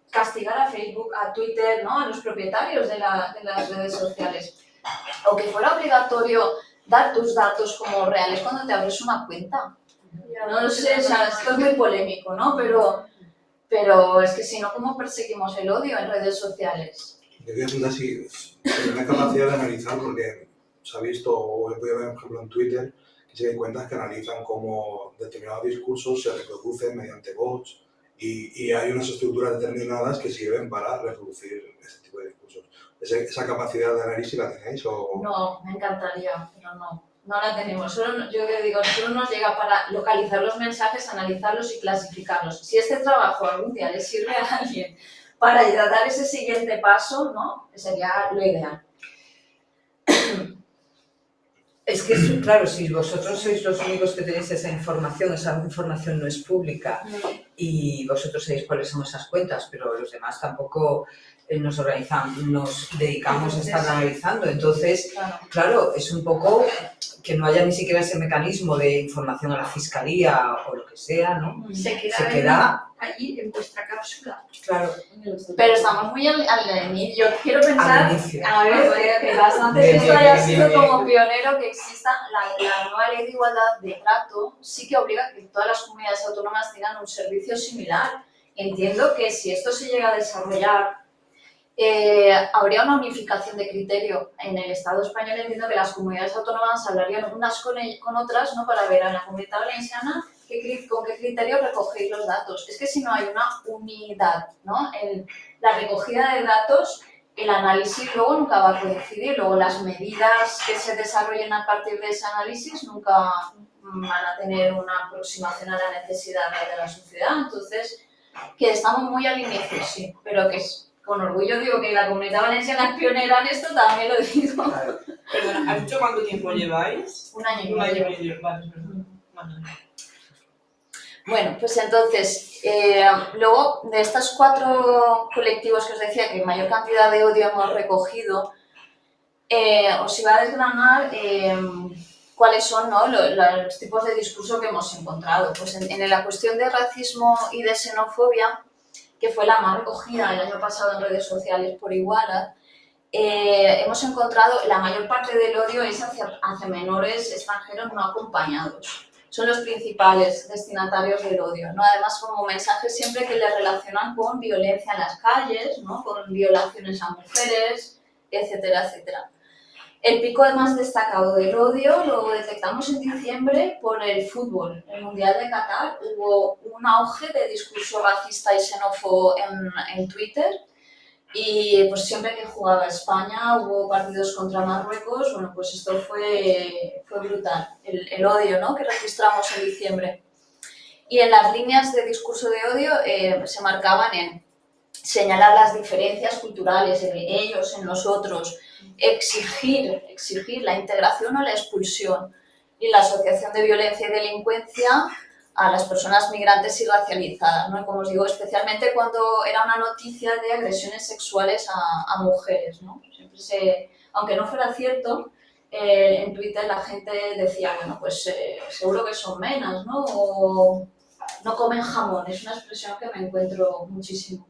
castigar a Facebook, a Twitter, ¿no? A los propietarios de las redes sociales. O que fuera obligatorio dar tus datos como reales cuando te abres una cuenta. No lo sé, esto es muy polémico, ¿no? Pero es que si no, ¿cómo perseguimos el odio en redes sociales? Yo quería preguntar si tiene capacidad de analizar, porque se ha visto, o he podido ver, por ejemplo, en Twitter, que sí hay cuentas que analizan cómo determinados discursos se reproducen mediante bots y hay unas estructuras determinadas que sirven para reproducir ese tipo de discursos. ¿Esa capacidad de análisis la tenéis? O... No, me encantaría, pero no la tenemos. Yo digo, solo nos llega para localizar los mensajes, analizarlos y clasificarlos. Si este trabajo algún día le sirve a alguien para dar ese siguiente paso, ¿no? Sería lo ideal. Es que, claro, si vosotros sois los únicos que tenéis esa información no es pública y vosotros sabéis cuáles son esas cuentas, pero los demás tampoco nos dedicamos a estar analizando. Entonces, claro, es un poco que no haya ni siquiera ese mecanismo de información a la fiscalía o lo que sea, ¿no? Se queda allí en vuestra cápsula. Claro. Pero estamos muy al inicio. Yo quiero pensar, a ver, que bastante Bien, esto haya sido bien. como pionero que exista la nueva ley de igualdad de trato, sí que obliga a que todas las comunidades autónomas tengan un servicio similar. Entiendo que si esto se llega a desarrollar, habría una unificación de criterio en el Estado español. Entiendo que las comunidades autónomas hablarían unas con otras, ¿no? Para ver a la Comunidad Valenciana con qué criterio recogéis los datos. Es que si no hay una unidad, ¿no? La recogida de datos, el análisis luego nunca va a coincidir, luego las medidas que se desarrollen a partir de ese análisis nunca van a tener una aproximación a la necesidad de la sociedad. Entonces, que estamos muy al inicio, sí, pero que con orgullo digo que la Comunidad Valenciana es pionera en esto, también lo digo. Perdona, ¿has dicho cuánto tiempo lleváis? Un año y Un año medio. y medio, vale, perdón. Vale. Bueno, pues entonces, luego de estos 4 colectivos que os decía que mayor cantidad de odio hemos recogido, os iba a desgranar cuáles son, ¿no? los tipos de discurso que hemos encontrado. Pues en la cuestión de racismo y de xenofobia, que fue la más recogida el año pasado en redes sociales por Igualdad, hemos encontrado la mayor parte del odio es hacia menores extranjeros no acompañados. Son los principales destinatarios del odio, ¿no? Además, como mensajes siempre que les relacionan con violencia en las calles, ¿no? Con violaciones a mujeres, etcétera, etcétera. El pico más destacado del odio lo detectamos en diciembre por el fútbol. En el Mundial de Qatar hubo un auge de discurso racista y xenófobo en Twitter. Y pues siempre que jugaba España hubo partidos contra Marruecos, bueno, pues esto fue brutal, el odio, ¿no? Que registramos en diciembre. Y en las líneas de discurso de odio se marcaban en señalar las diferencias culturales en ellos, en nosotros, exigir la integración o la expulsión y la asociación de violencia y delincuencia a las personas migrantes y racializadas, ¿no? Y como os digo, especialmente cuando era una noticia de agresiones sexuales a mujeres, ¿no? Siempre aunque no fuera cierto, en Twitter la gente decía, bueno, pues seguro que son menas, ¿no? O no comen jamón, es una expresión que me encuentro muchísimo.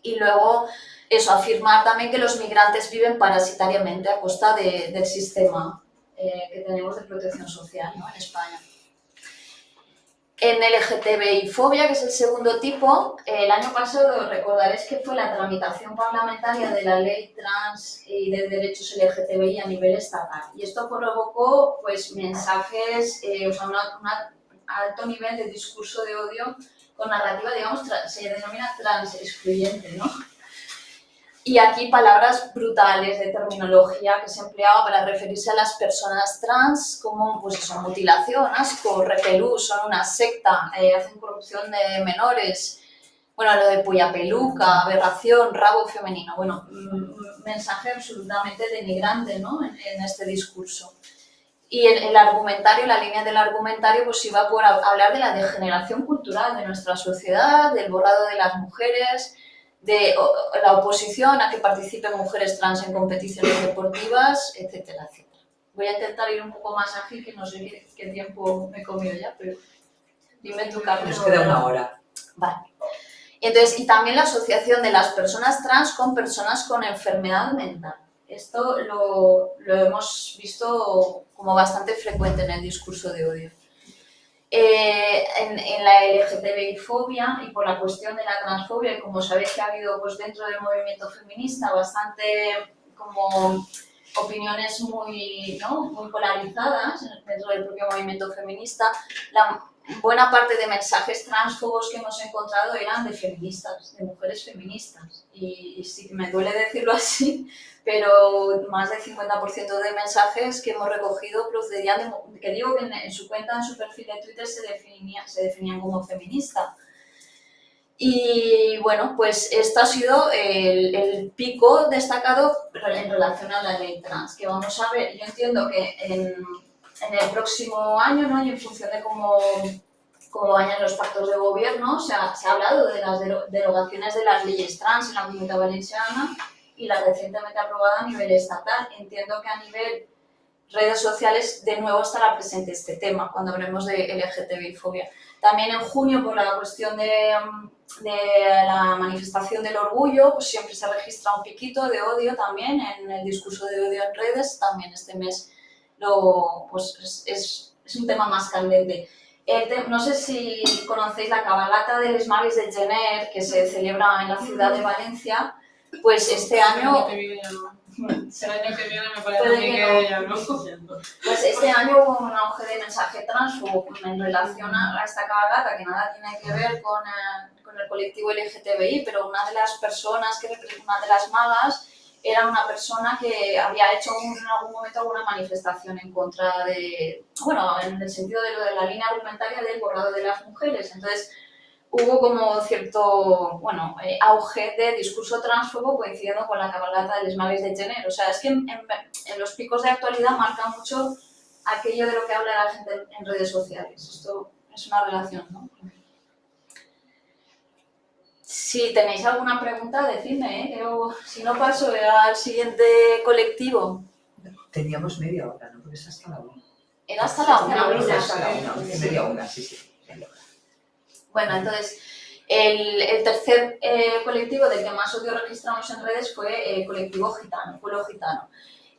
Y luego, eso, afirmar también que los migrantes viven parasitariamente a costa del sistema que tenemos de protección social, ¿no? En España. En LGTBI-fobia, que es el segundo tipo, el año pasado recordaréis que fue la tramitación parlamentaria de la ley trans y de derechos LGTBI a nivel estatal. Y esto provocó pues, mensajes, o sea, un alto nivel de discurso de odio con narrativa, digamos, se denomina trans excluyente, ¿no? Y aquí palabras brutales de terminología que se empleaba para referirse a las personas trans como, pues eso, mutilación, asco, repelú, son una secta, hacen corrupción de menores, bueno, lo de polla peluca, aberración, rabo femenino, bueno, mensaje absolutamente denigrante, ¿no? En este discurso. Y el argumentario, la línea del argumentario, pues iba por hablar de la degeneración cultural de nuestra sociedad, del borrado de las mujeres, de la oposición a que participen mujeres trans en competiciones deportivas, etcétera, etcétera. Voy a intentar ir un poco más ágil, que no sé qué tiempo me he comido ya, pero dime tú, Carlos. Nos queda una hora. Vale. Entonces, y también la asociación de las personas trans con personas con enfermedad mental. Esto lo hemos visto como bastante frecuente en el discurso de odio. En la LGTBI-fobia y por la cuestión de la transfobia, y como sabéis que ha habido pues, dentro del movimiento feminista bastante como opiniones muy, ¿no? muy polarizadas dentro del propio movimiento feminista, la buena parte de mensajes transfobos que hemos encontrado eran de feministas, de mujeres feministas. Y sí que me duele decirlo así, pero más del 50% de mensajes que hemos recogido procedían de, que digo que en su cuenta, en su perfil de Twitter se definían como feminista. Y bueno, pues esto ha sido el pico destacado en relación a la ley trans, que vamos a ver, yo entiendo que en el próximo año, ¿no? Y en función de cómo vayan los pactos de gobierno, se ha hablado de las derogaciones de las leyes trans en la Comunidad Valenciana y la recientemente aprobada a nivel estatal. Entiendo que a nivel redes sociales de nuevo estará presente este tema cuando hablemos de LGTBI-fobia. También en junio, por la cuestión de la manifestación del orgullo, pues siempre se registra un piquito de odio también en el discurso de odio en redes. También este mes pues es un tema más candente. No sé si conocéis la cabalgata de les Magues de Gener, que se celebra en la ciudad de Valencia. Pues este año... El año que viene me parece a mí que ya no. Pues este año hubo un auge de mensaje transfobo en relación a esta cabalgata, que nada tiene que ver con el colectivo LGTBI, pero una de las personas una de las magas, era una persona que había hecho en algún momento alguna manifestación en contra de, bueno, en el sentido de lo de la línea argumentaria del borrado de las mujeres. Entonces, hubo como cierto, bueno, auge de discurso transfobo coincidiendo con la cabalgata de les Magues de Gener. O sea, es que en los picos de actualidad marca mucho aquello de lo que habla la gente en redes sociales. Esto es una relación, ¿no? Si tenéis alguna pregunta, decidme, Pero si no paso al siguiente colectivo. Teníamos media hora, ¿no? Porque es hasta la 1. Era hasta la 1. Hasta la 1, media hora, sí. Bueno, entonces, el tercer colectivo del que más odio registramos en redes fue el colectivo gitano, pueblo gitano.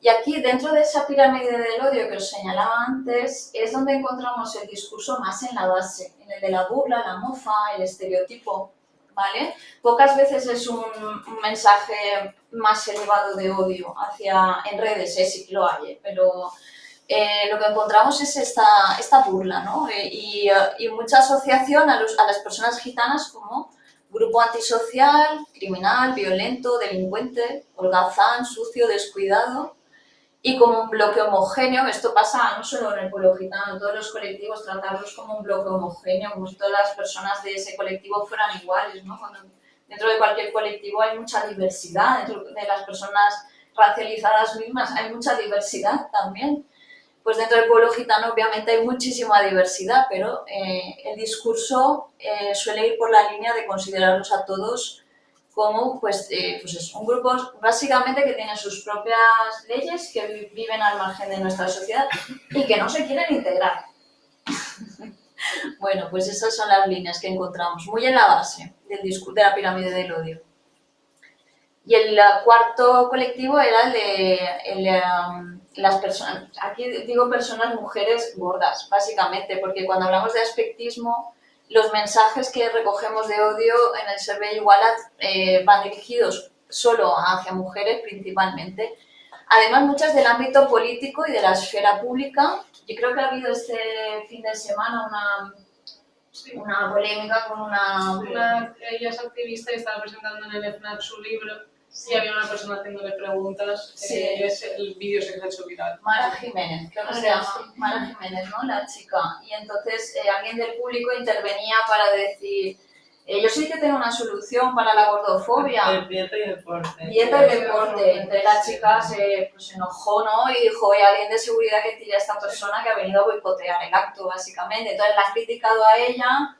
Y aquí, dentro de esa pirámide del odio que os señalaba antes, es donde encontramos el discurso más en la base, en el de la burla, la mofa, el estereotipo, ¿vale? Pocas veces es un mensaje más elevado de odio en redes, sí que lo hay, pero lo que encontramos es esta burla, ¿no? Y mucha asociación a las personas gitanas como grupo antisocial, criminal, violento, delincuente, holgazán, sucio, descuidado, y como un bloque homogéneo. Esto pasa no solo en el pueblo gitano, en todos los colectivos, tratarlos como un bloque homogéneo, como si todas las personas de ese colectivo fueran iguales, ¿no? Cuando dentro de cualquier colectivo hay mucha diversidad, dentro de las personas racializadas mismas hay mucha diversidad también. Pues dentro del pueblo gitano obviamente hay muchísima diversidad, pero el discurso suele ir por la línea de considerarlos a todos como pues es un grupo básicamente que tiene sus propias leyes, que viven al margen de nuestra sociedad y que no se quieren integrar. Bueno, pues esas son las líneas que encontramos, muy en la base del discurso de la pirámide del odio. Y el cuarto colectivo era las personas, aquí digo personas, mujeres gordas, básicamente, porque cuando hablamos de aspectismo, los mensajes que recogemos de odio en el Survey Igualat van dirigidos solo hacia mujeres principalmente. Además, muchas del ámbito político y de la esfera pública. Yo creo que ha habido este fin de semana una polémica con Ella es activista y estaba presentando en el FNAC su libro. Sí, había una persona haciéndole preguntas, sí. El vídeo se ha hecho viral. Mara Jiménez, creo que se llama Mara Jiménez, ¿no? La chica. Y entonces alguien del público intervenía para decir, yo sí que tengo una solución para la gordofobia. Dieta y deporte. Dieta y deporte. Entonces la chica se enojó, ¿no? Y dijo, oye, alguien de seguridad que tira a esta persona que ha venido a boicotear el acto, básicamente. Entonces la ha criticado a ella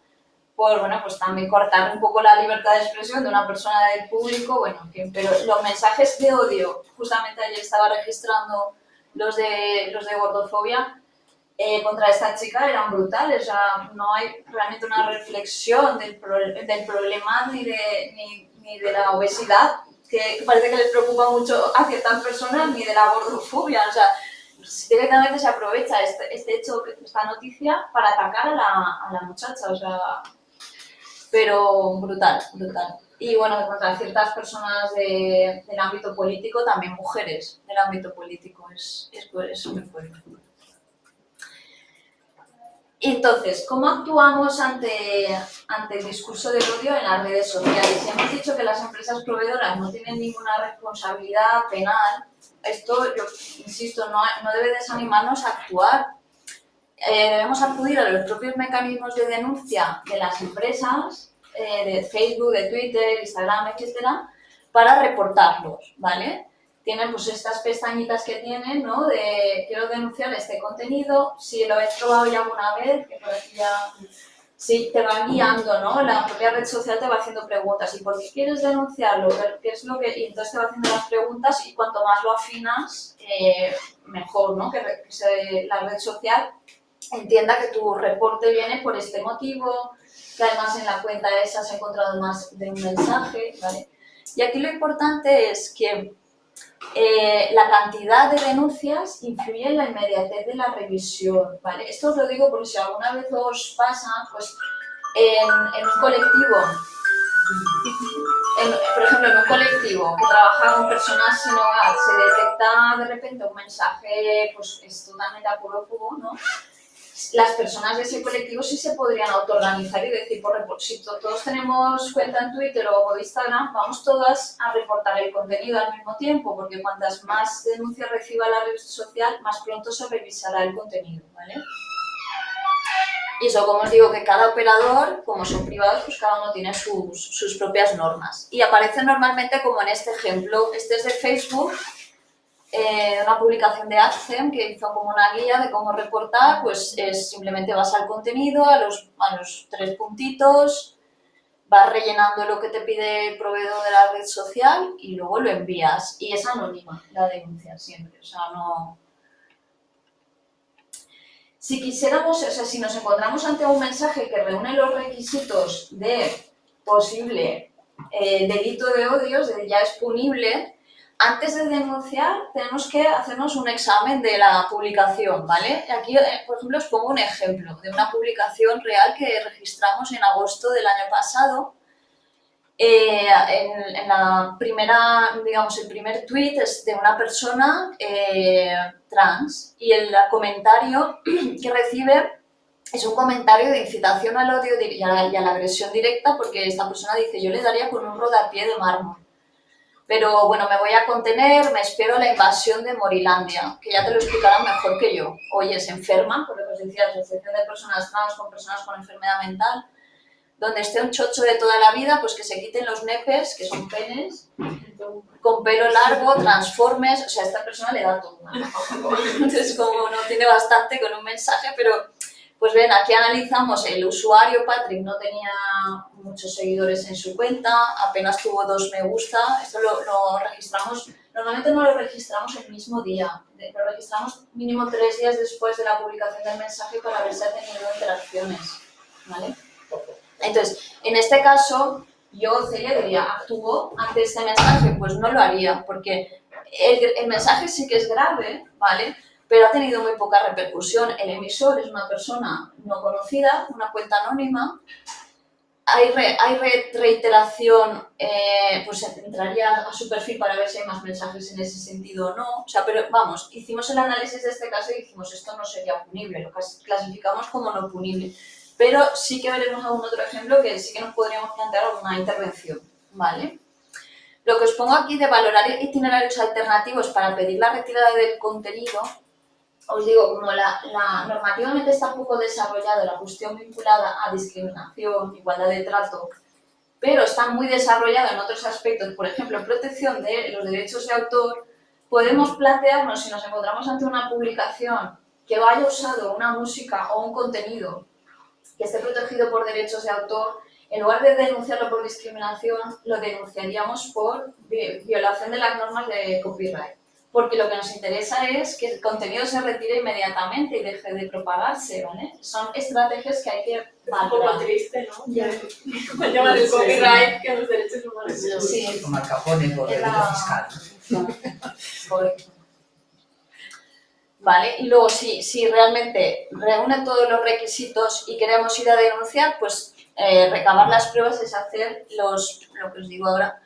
por, bueno, pues también cortar un poco la libertad de expresión de una persona del público, bueno, en fin, pero los mensajes de odio, justamente ayer estaba registrando los de gordofobia, contra esta chica eran brutales, o sea, no hay realmente una reflexión del problema ni de la obesidad, que parece que les preocupa mucho a ciertas personas, ni de la gordofobia, o sea, directamente se aprovecha este hecho, esta noticia, para atacar a la muchacha, o sea, pero brutal. Y bueno, contra ciertas personas del ámbito político, también mujeres del ámbito político, es muy fuerte. Entonces, ¿cómo actuamos ante el discurso del odio en las redes sociales? Si hemos dicho que las empresas proveedoras no tienen ninguna responsabilidad penal, esto, yo insisto, no debe desanimarnos a actuar. Debemos acudir a los propios mecanismos de denuncia de las empresas, de Facebook, de Twitter, Instagram, etcétera, para reportarlos, ¿vale? Tienen pues estas pestañitas que tienen, ¿no? De quiero denunciar este contenido, si lo he probado ya alguna vez, que por aquí ya sí, te va guiando, ¿no? La propia red social te va haciendo preguntas. ¿Y por qué quieres denunciarlo? ¿Qué es lo que...? Y entonces te va haciendo las preguntas y cuanto más lo afinas, mejor, ¿no? Que la red social entienda que tu reporte viene por este motivo, que además en la cuenta esa has encontrado más de un mensaje, ¿vale? Y aquí lo importante es que la cantidad de denuncias influye en la inmediatez de la revisión, ¿vale? Esto os lo digo porque si alguna vez os pasa, pues en un colectivo, por ejemplo, en un colectivo que trabaja con personas sin hogar, se detecta de repente un mensaje, pues es totalmente apolófobo, ¿no? Las personas de ese colectivo sí se podrían autoorganizar y decir, si todos tenemos cuenta en Twitter o Instagram, vamos todas a reportar el contenido al mismo tiempo, porque cuantas más denuncias reciba la red social, más pronto se revisará el contenido, ¿vale? Y eso, como os digo, que cada operador, como son privados, pues cada uno tiene sus propias normas. Y aparecen normalmente como en este ejemplo, este es de Facebook, una publicación de AdSense que hizo como una guía de cómo reportar, pues simplemente vas al contenido, a los 3 puntitos, vas rellenando lo que te pide el proveedor de la red social y luego lo envías. Y es anónima la denuncia siempre, o sea, no... Si quisiéramos, o sea, si nos encontramos ante un mensaje que reúne los requisitos de posible delito de odio, ya es punible, antes de denunciar tenemos que hacernos un examen de la publicación, ¿vale? Aquí, por ejemplo, os pongo un ejemplo de una publicación real que registramos en agosto del año pasado. En la primera, digamos, el primer tweet es de una persona trans y el comentario que recibe es un comentario de incitación al odio y a la agresión directa, porque esta persona dice, yo le daría con un rodapié de mármol. Pero bueno, me voy a contener, me espero a la invasión de Morilandia, que ya te lo explicarán mejor que yo. Oye, se enferma, por lo que os decía, asociación de personas trans con personas con enfermedad mental. donde esté un chocho de toda la vida, pues que se quiten los nepes, que son penes, con pelo largo, transformes, o sea, a esta persona le da todo, ¿no? Entonces, como no tiene bastante con un mensaje, pero pues ven, aquí analizamos el usuario, Patrick no tenía muchos seguidores en su cuenta, apenas tuvo 2 me gusta, esto lo registramos, normalmente no lo registramos el mismo día, lo registramos mínimo 3 días después de la publicación del mensaje para ver si ha tenido interacciones, ¿vale? Entonces, en este caso, yo, Celia, diría, ¿actuó ante este mensaje? Pues no lo haría, porque el mensaje sí que es grave, ¿vale? Pero ha tenido muy poca repercusión. El emisor es una persona no conocida, una cuenta anónima. Hay reiteración, pues entraría a su perfil para ver si hay más mensajes en ese sentido o no. O sea, pero vamos, hicimos el análisis de este caso y dijimos, esto no sería punible, lo clasificamos como no punible. Pero sí que veremos algún otro ejemplo que sí que nos podríamos plantear alguna intervención, ¿vale? Lo que os pongo aquí de valorar itinerarios alternativos para pedir la retirada del contenido, os digo, como normativamente está poco desarrollada la cuestión vinculada a discriminación, igualdad de trato, pero está muy desarrollada en otros aspectos, por ejemplo, protección de los derechos de autor, podemos plantearnos si nos encontramos ante una publicación que haya usado una música o un contenido que esté protegido por derechos de autor, en lugar de denunciarlo por discriminación, lo denunciaríamos por violación de las normas de copyright. Porque lo que nos interesa es que el contenido se retire inmediatamente y deje de propagarse, ¿vale? Son estrategias que hay que valorar. Es un poco triste, ¿no? Ya. Me llaman el copyright que los derechos humanos. Sí. Como Al Capone por delito fiscal. Correcto. ¿Vale? Y luego, si realmente reúne todos los requisitos y queremos ir a denunciar, pues recabar las pruebas es hacer lo que os digo ahora.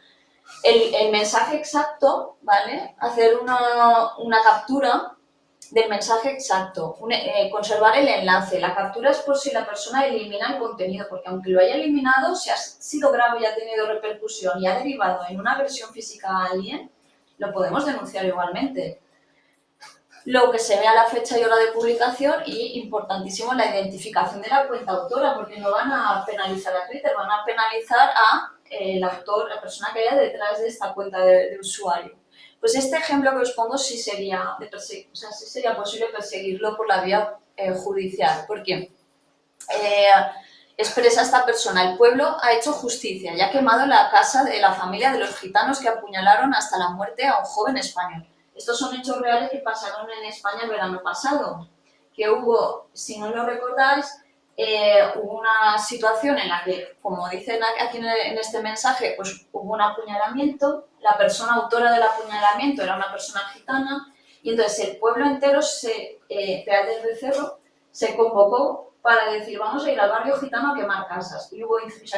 El mensaje exacto, ¿vale? Hacer una captura del mensaje exacto, conservar el enlace. La captura es por si la persona elimina el contenido, porque aunque lo haya eliminado, si ha sido grave y ha tenido repercusión y ha derivado en una agresión física a alguien, lo podemos denunciar igualmente. Lo que se vea la fecha y hora de publicación y, importantísimo, la identificación de la cuenta autora, porque no van a penalizar a Twitter, van a penalizar a el autor, la persona que haya detrás de esta cuenta de usuario. Pues este ejemplo que os pongo sí sería posible perseguirlo por la vía judicial, porque expresa esta persona, el pueblo ha hecho justicia y ha quemado la casa de la familia de los gitanos que apuñalaron hasta la muerte a un joven español. Estos son hechos reales que pasaron en España el verano pasado, que hubo, si no lo recordáis, hubo una situación en la que, como dicen aquí en este mensaje, pues hubo un apuñalamiento, la persona autora del apuñalamiento era una persona gitana, y entonces el pueblo entero, Peal del Becerro, se convocó para decir, vamos a ir al barrio gitano a quemar casas. Y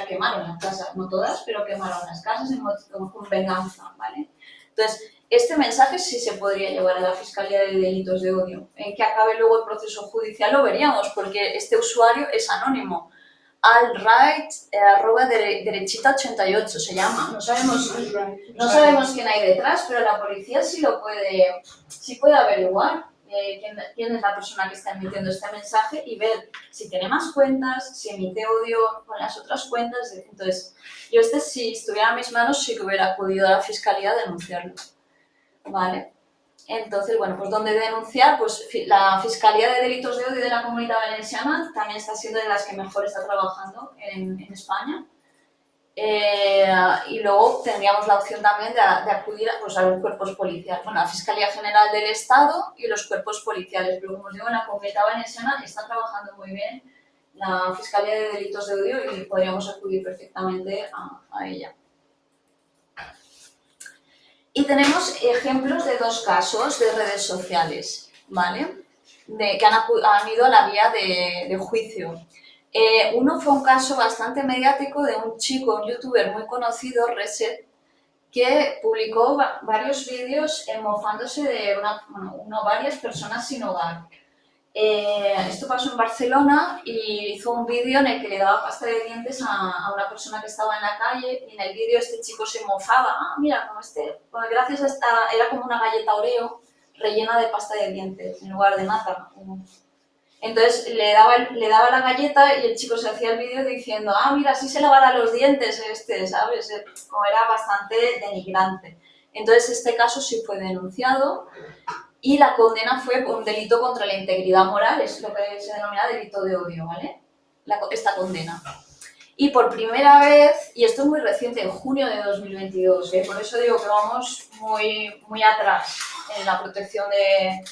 quemaron las casas, no todas, pero quemaron las casas con venganza, ¿vale? Entonces, este mensaje sí se podría llevar a la Fiscalía de Delitos de Odio. En que acabe luego el proceso judicial lo veríamos, porque este usuario es anónimo. alright@derechita88 se llama. No sabemos quién hay detrás, pero la policía sí puede averiguar quién es la persona que está emitiendo este mensaje y ver si tiene más cuentas, si emite odio con las otras cuentas. Entonces, yo si estuviera en mis manos, sí que hubiera acudido a la Fiscalía a denunciarlo. ¿Vale? Entonces, bueno, pues ¿dónde denunciar? Pues la Fiscalía de Delitos de Odio de la Comunidad Valenciana también está siendo de las que mejor está trabajando en España. Y luego tendríamos la opción también de acudir a los cuerpos policiales, bueno, la Fiscalía General del Estado y los cuerpos policiales. Pero como os digo, en la Comunidad Valenciana está trabajando muy bien la Fiscalía de Delitos de Odio y podríamos acudir perfectamente a ella. Y tenemos ejemplos de 2 casos de redes sociales, ¿vale? Que han ido a la vía de juicio. Uno fue un caso bastante mediático de un chico, un youtuber muy conocido, Reset, que publicó varios vídeos mofándose de varias personas sin hogar. Esto pasó en Barcelona y hizo un vídeo en el que le daba pasta de dientes a una persona que estaba en la calle y en el vídeo este chico se mofaba. Mira, como gracias a era como una galleta Oreo rellena de pasta de dientes en lugar de nata. Entonces le daba la galleta y el chico se hacía el vídeo diciendo, ah, mira, así se lavará los dientes ¿sabes? Como era bastante denigrante. Entonces este caso sí fue denunciado y la condena fue por un delito contra la integridad moral, es lo que se denomina delito de odio, ¿vale? Esta condena. Y por primera vez, y esto es muy reciente, en junio de 2022, por eso digo que vamos muy, muy atrás en la protección de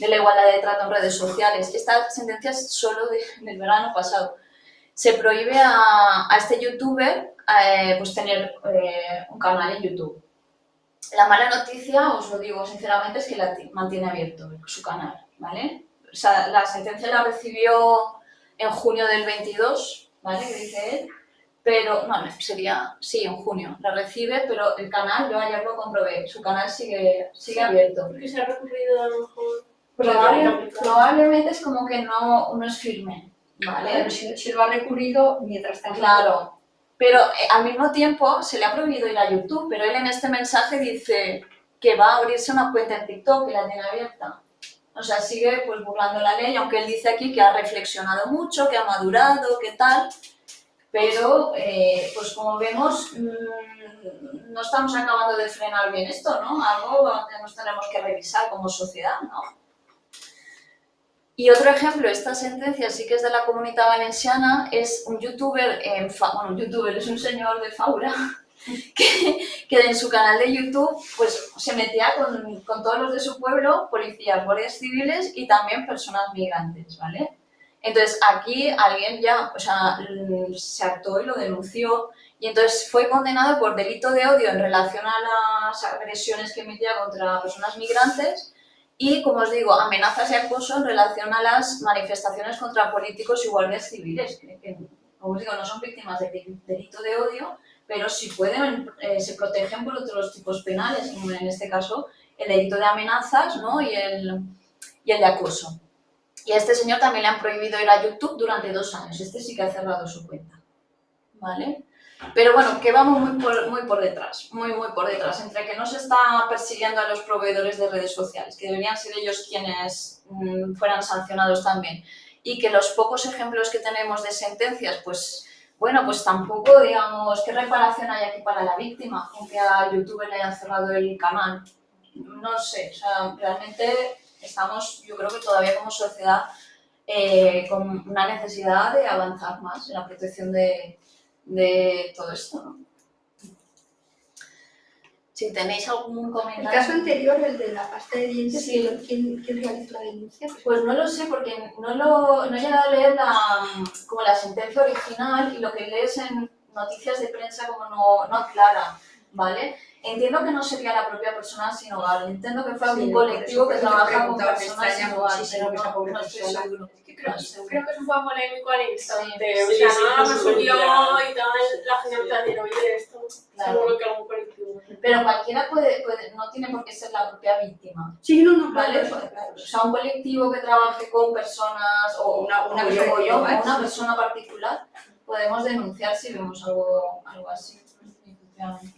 la igualdad de trato en redes sociales. Esta sentencia es solo del verano pasado. Se prohíbe a este youtuber pues tener un canal en YouTube. La mala noticia, os lo digo sinceramente, es que la mantiene abierto su canal, ¿vale? O sea, la sentencia la recibió en junio del 22, ¿vale? Que dice él, pero, no, sería, sí, en junio, la recibe, pero el canal, yo ayer lo comprobé, su canal sigue abierto. Porque se ha recurrido a lo mejor... Probablemente es como que no es firme, ¿vale? Pero si lo ha recurrido, mientras tanto... Claro, pero al mismo tiempo se le ha prohibido ir a YouTube, pero él en este mensaje dice que va a abrirse una cuenta en TikTok y la tiene abierta. O sea, sigue pues burlando la ley, aunque él dice aquí que ha reflexionado mucho, que ha madurado, que tal, pero pues como vemos no estamos acabando de frenar bien esto, ¿no? Algo que nos tenemos que revisar como sociedad, ¿no? Y otro ejemplo, esta sentencia sí que es de la Comunitat Valenciana, es un youtuber, un youtuber es un señor de Faura, que en su canal de YouTube pues se metía con todos los de su pueblo, policías, guardias civiles y también personas migrantes, ¿vale? Entonces aquí alguien ya, o sea, se hartó y lo denunció y entonces fue condenado por delito de odio en relación a las agresiones que emitía contra personas migrantes y, como os digo, amenazas y acoso en relación a las manifestaciones contra políticos y guardias civiles, que como os digo, no son víctimas de delito de odio, pero sí se protegen por otros tipos penales, como en este caso el delito de amenazas, ¿no? y el de acoso. Y a este señor también le han prohibido ir a YouTube durante 2 años, este sí que ha cerrado su cuenta, ¿vale? Pero bueno, que vamos muy por detrás, muy por detrás, entre que no se está persiguiendo a los proveedores de redes sociales, que deberían ser ellos quienes fueran sancionados también, y que los pocos ejemplos que tenemos de sentencias, pues bueno, pues tampoco, digamos, ¿qué reparación hay aquí para la víctima? Aunque a youtuber le hayan cerrado el canal, no sé, o sea, realmente estamos, yo creo que todavía como sociedad, con una necesidad de avanzar más en la protección de todo esto, ¿no? Si tenéis algún comentario... El caso anterior, el de la pasta de dientes, Sí. ¿quién realizó la denuncia? Pues no lo sé, porque no he llegado a leer como la sentencia original y lo que lees en noticias de prensa como no aclara, ¿vale? Entiendo que no sería la propia persona sin hogar, entiendo que fue algún colectivo que trabaja con personas sin hogar, pero no estoy seguro. Creo que eso fue polémico al instante, Sí, o sea, sí, nada fue más súper salió viral. y tal, la gente empezó a decir, oye, esto, Claro. seguro que algún colectivo. Pero cualquiera puede, no tiene por qué ser la propia víctima. Sí, no, ¿Vale? claro. O sea, un colectivo que trabaje con personas o una persona como yo, o una persona particular, podemos denunciar si vemos algo así.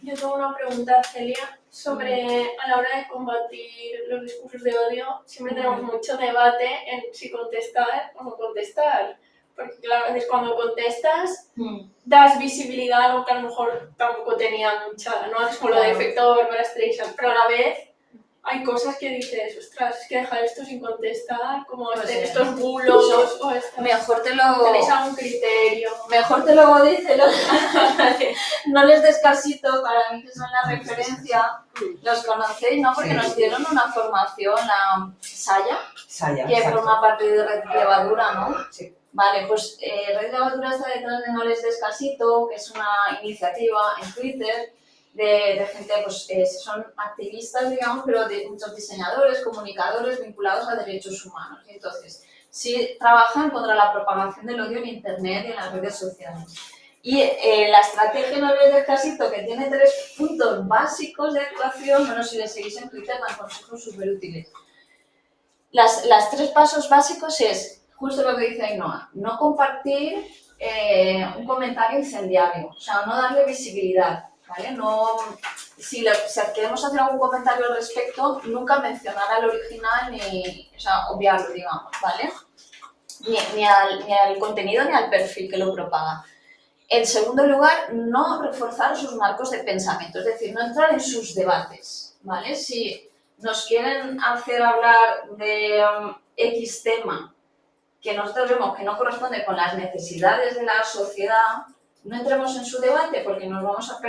Yo tengo una pregunta, Celia, sobre a la hora de combatir los discursos de odio, siempre tenemos mucho debate en si contestar o no contestar. Porque claro, a veces cuando contestas, das visibilidad a algo que a lo mejor tampoco tenía mucha, no haces como lo de efecto Barbara Streisand, pero a la vez hay cosas que dices, ostras, es que dejar esto sin contestar, como Pues estos bulos o estas... Mejor ¿Tenéis algún criterio? Mejor te lo dícelo. No les des casito, para mí que son la referencia. Los conocéis, ¿no? Porque Sí. nos dieron una formación, la Saya, que exacto. forma parte de Red Levadura, ¿no? Sí. Vale, pues Red Levadura está detrás de No les des casito, que es una iniciativa en Twitter de gente, pues son activistas, digamos, pero de muchos diseñadores, comunicadores vinculados a derechos humanos. Y entonces, sí trabajan contra la propagación del odio en Internet y en las redes sociales. Y la estrategia No les des casito, que tiene 3 puntos básicos de actuación, bueno, si les seguís en Twitter dan consejos súper útiles. Las 3 pasos básicos es, justo lo que dice Ainhoa, no compartir un comentario incendiario, o sea, no darle visibilidad, ¿vale? No, si queremos hacer algún comentario al respecto, nunca mencionar al original ni, o sea, obviarlo, digamos, ¿vale? ni al contenido ni al perfil que lo propaga. En segundo lugar, no reforzar sus marcos de pensamiento, es decir, no entrar en sus debates, ¿vale? Si nos quieren hacer hablar de X tema que nosotros vemos que no corresponde con las necesidades de la sociedad, no entremos en su debate porque nos vamos a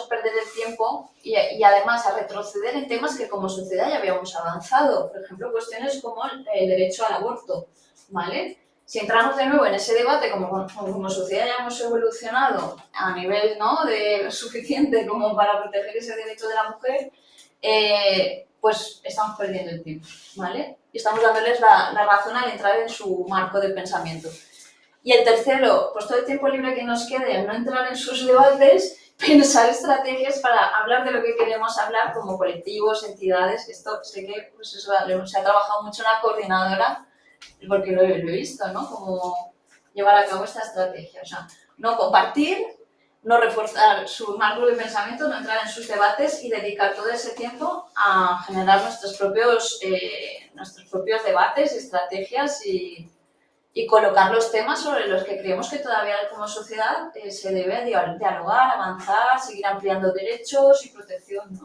perder el tiempo y además a retroceder en temas que como sociedad ya habíamos avanzado. Por ejemplo, cuestiones como el derecho al aborto, ¿vale? Si entramos de nuevo en ese debate, como sociedad ya hemos evolucionado a nivel, ¿no?, de suficiente como para proteger ese derecho de la mujer, pues estamos perdiendo el tiempo, ¿vale? Y estamos dándoles la razón al entrar en su marco de pensamiento. Y el tercero, pues todo el tiempo libre que nos quede, no entrar en sus debates, pensar estrategias para hablar de lo que queremos hablar como colectivos, entidades. Esto sé que pues eso, se ha trabajado mucho en la coordinadora, porque lo he visto, ¿no? Como llevar a cabo esta estrategia. O sea, no compartir, no reforzar su marco de pensamiento, no entrar en sus debates y dedicar todo ese tiempo a generar nuestros propios debates, estrategias y colocar los temas sobre los que creemos que todavía como sociedad se debe dialogar, avanzar, seguir ampliando derechos y protección, ¿no?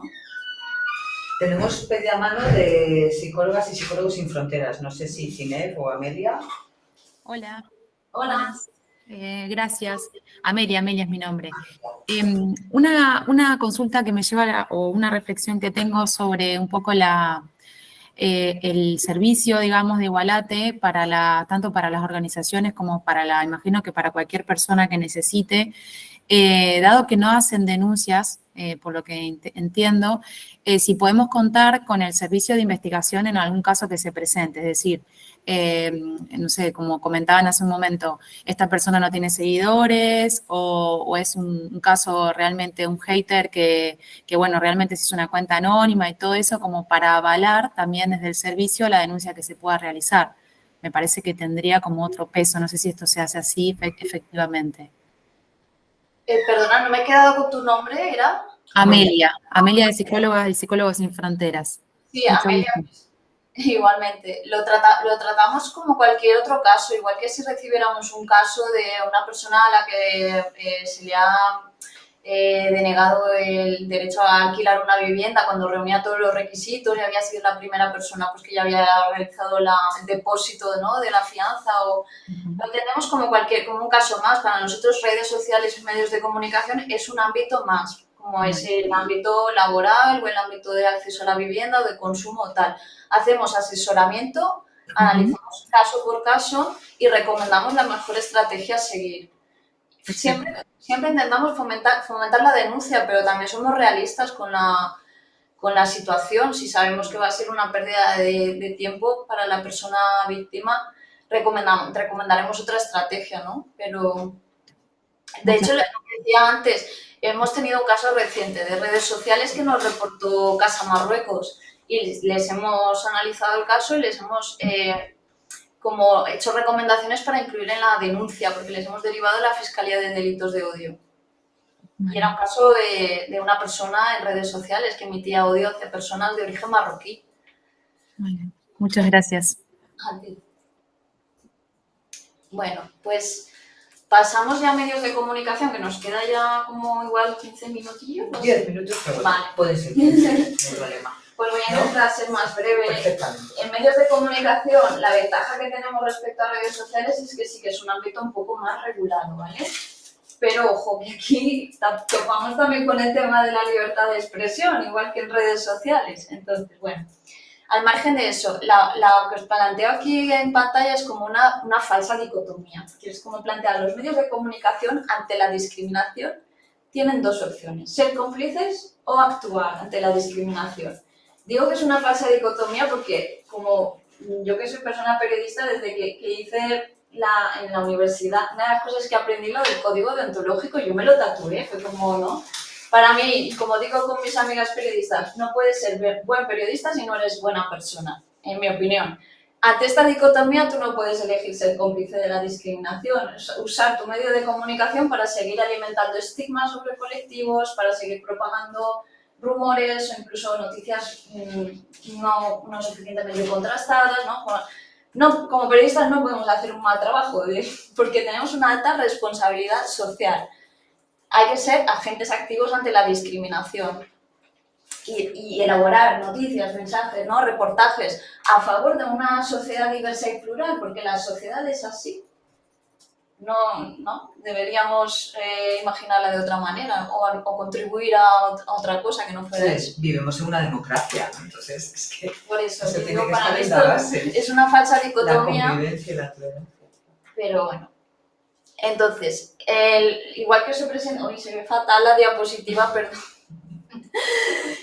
Tenemos pedida mano de Psicólogas y Psicólogos Sin Fronteras. No sé si Cinef o Amelia. Hola. Hola. Gracias. Amelia es mi nombre. Una consulta que me lleva, o una reflexión que tengo sobre un poco el servicio, digamos, de Igualate tanto para las organizaciones como imagino que para cualquier persona que necesite, dado que no hacen denuncias, por lo que entiendo, si podemos contar con el servicio de investigación en algún caso que se presente, es decir, no sé, como comentaban hace un momento, esta persona no tiene seguidores o es un caso realmente un hater que bueno, realmente se hizo una cuenta anónima y todo eso como para avalar también desde el servicio la denuncia que se pueda realizar. Me parece que tendría como otro peso, no sé si esto se hace así efectivamente. Perdona, no me he quedado con tu nombre, ¿era? Amelia de Psicólogas y Psicólogos Sin Fronteras. Sí, Mucho Amelia, gusto. igualmente. Lo tratamos como cualquier otro caso, igual que si recibiéramos un caso de una persona a la que se le ha denegado el derecho a alquilar una vivienda cuando reunía todos los requisitos y había sido la primera persona pues, que ya había realizado el depósito, ¿no?, de la fianza. Lo entendemos como un caso más. Para nosotros, redes sociales y medios de comunicación es un ámbito más, como es el ámbito laboral o el ámbito de acceso a la vivienda o de consumo o tal. Hacemos asesoramiento, analizamos caso por caso y recomendamos la mejor estrategia a seguir. Siempre intentamos fomentar la denuncia, pero también somos realistas con la situación. Si sabemos que va a ser una pérdida de tiempo para la persona víctima, recomendaremos otra estrategia, ¿no? Pero, de hecho, lo que decía antes, hemos tenido un caso reciente de redes sociales que nos reportó Casa Marruecos y les hemos analizado el caso y les hemos como hecho recomendaciones para incluir en la denuncia, porque les hemos derivado a la Fiscalía de Delitos de Odio. Y era un caso de una persona en redes sociales que emitía odio hacia personas de origen marroquí. Vale. Muchas gracias. A ti. Bueno, pues pasamos ya a medios de comunicación, que nos queda ya como igual 15 minutillos. ¿No? 10 minutos, pero vale. Puede ser, no hay problema. Pues voy a intentar ser más breve. Perfectamente. En medios de comunicación, la ventaja que tenemos respecto a redes sociales es que sí que es un ámbito un poco más regulado, ¿vale? Pero ojo, que aquí topamos también con el tema de la libertad de expresión, igual que en redes sociales. Entonces, bueno, al margen de eso, lo que os planteo aquí en pantalla es como una falsa dicotomía, que es como plantear los medios de comunicación ante la discriminación. Tienen dos opciones, ser cómplices o actuar ante la discriminación. Digo que es una falsa dicotomía porque, como yo que soy persona periodista, desde que hice en la universidad, una de las cosas que aprendí lo del código deontológico, yo me lo tatué, fue como, ¿no? Para mí, como digo con mis amigas periodistas, no puedes ser buen periodista si no eres buena persona, en mi opinión. Ante esta dicotomía, tú no puedes elegir ser cómplice de la discriminación, usar tu medio de comunicación para seguir alimentando estigmas sobre colectivos, para seguir propagando rumores o incluso noticias no suficientemente contrastadas, ¿no? no, como periodistas no podemos hacer un mal trabajo porque tenemos una alta responsabilidad social. Hay que ser agentes activos ante la discriminación y elaborar noticias, mensajes, ¿no? Reportajes a favor de una sociedad diversa y plural, porque la sociedad es así. No deberíamos imaginarla de otra manera o contribuir a otra cosa que no fuera eso. Vivimos en una democracia, entonces es que Por eso, eso tiene digo, que para estar mí en esto la base. es una falsa La dicotomía, convivencia y la tolerancia. pero bueno. Entonces, igual que se presenta... Uy, se ve fatal la diapositiva, perdón.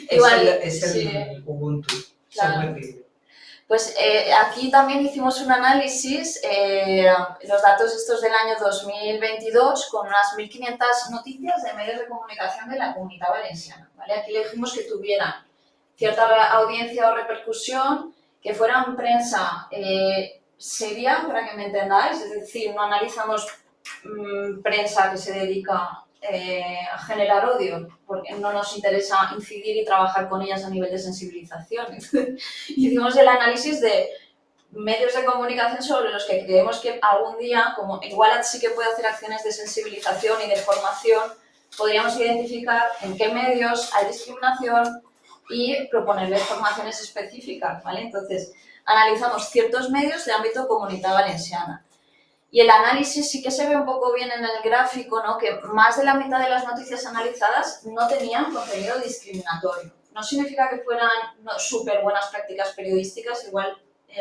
Igual, Es sí, el Ubuntu, claro. software libre. Pues aquí también hicimos un análisis, los datos estos del año 2022, con unas 1.500 noticias de medios de comunicación de la Comunidad Valenciana, ¿vale? Aquí le dijimos que tuvieran cierta audiencia o repercusión, que fueran prensa seria, para que me entendáis, es decir, no analizamos prensa que se dedica a generar odio, porque no nos interesa incidir y trabajar con ellas a nivel de sensibilización. Hicimos el análisis de medios de comunicación sobre los que creemos que algún día, como Igualat sí que puede hacer acciones de sensibilización y de formación, podríamos identificar en qué medios hay discriminación y proponerles formaciones específicas, ¿vale? Entonces, analizamos ciertos medios de ámbito Comunidad Valenciana. Y el análisis sí que se ve un poco bien en el gráfico, ¿no? Que más de la mitad de las noticias analizadas no tenían contenido discriminatorio. No significa que fueran súper buenas prácticas periodísticas, igual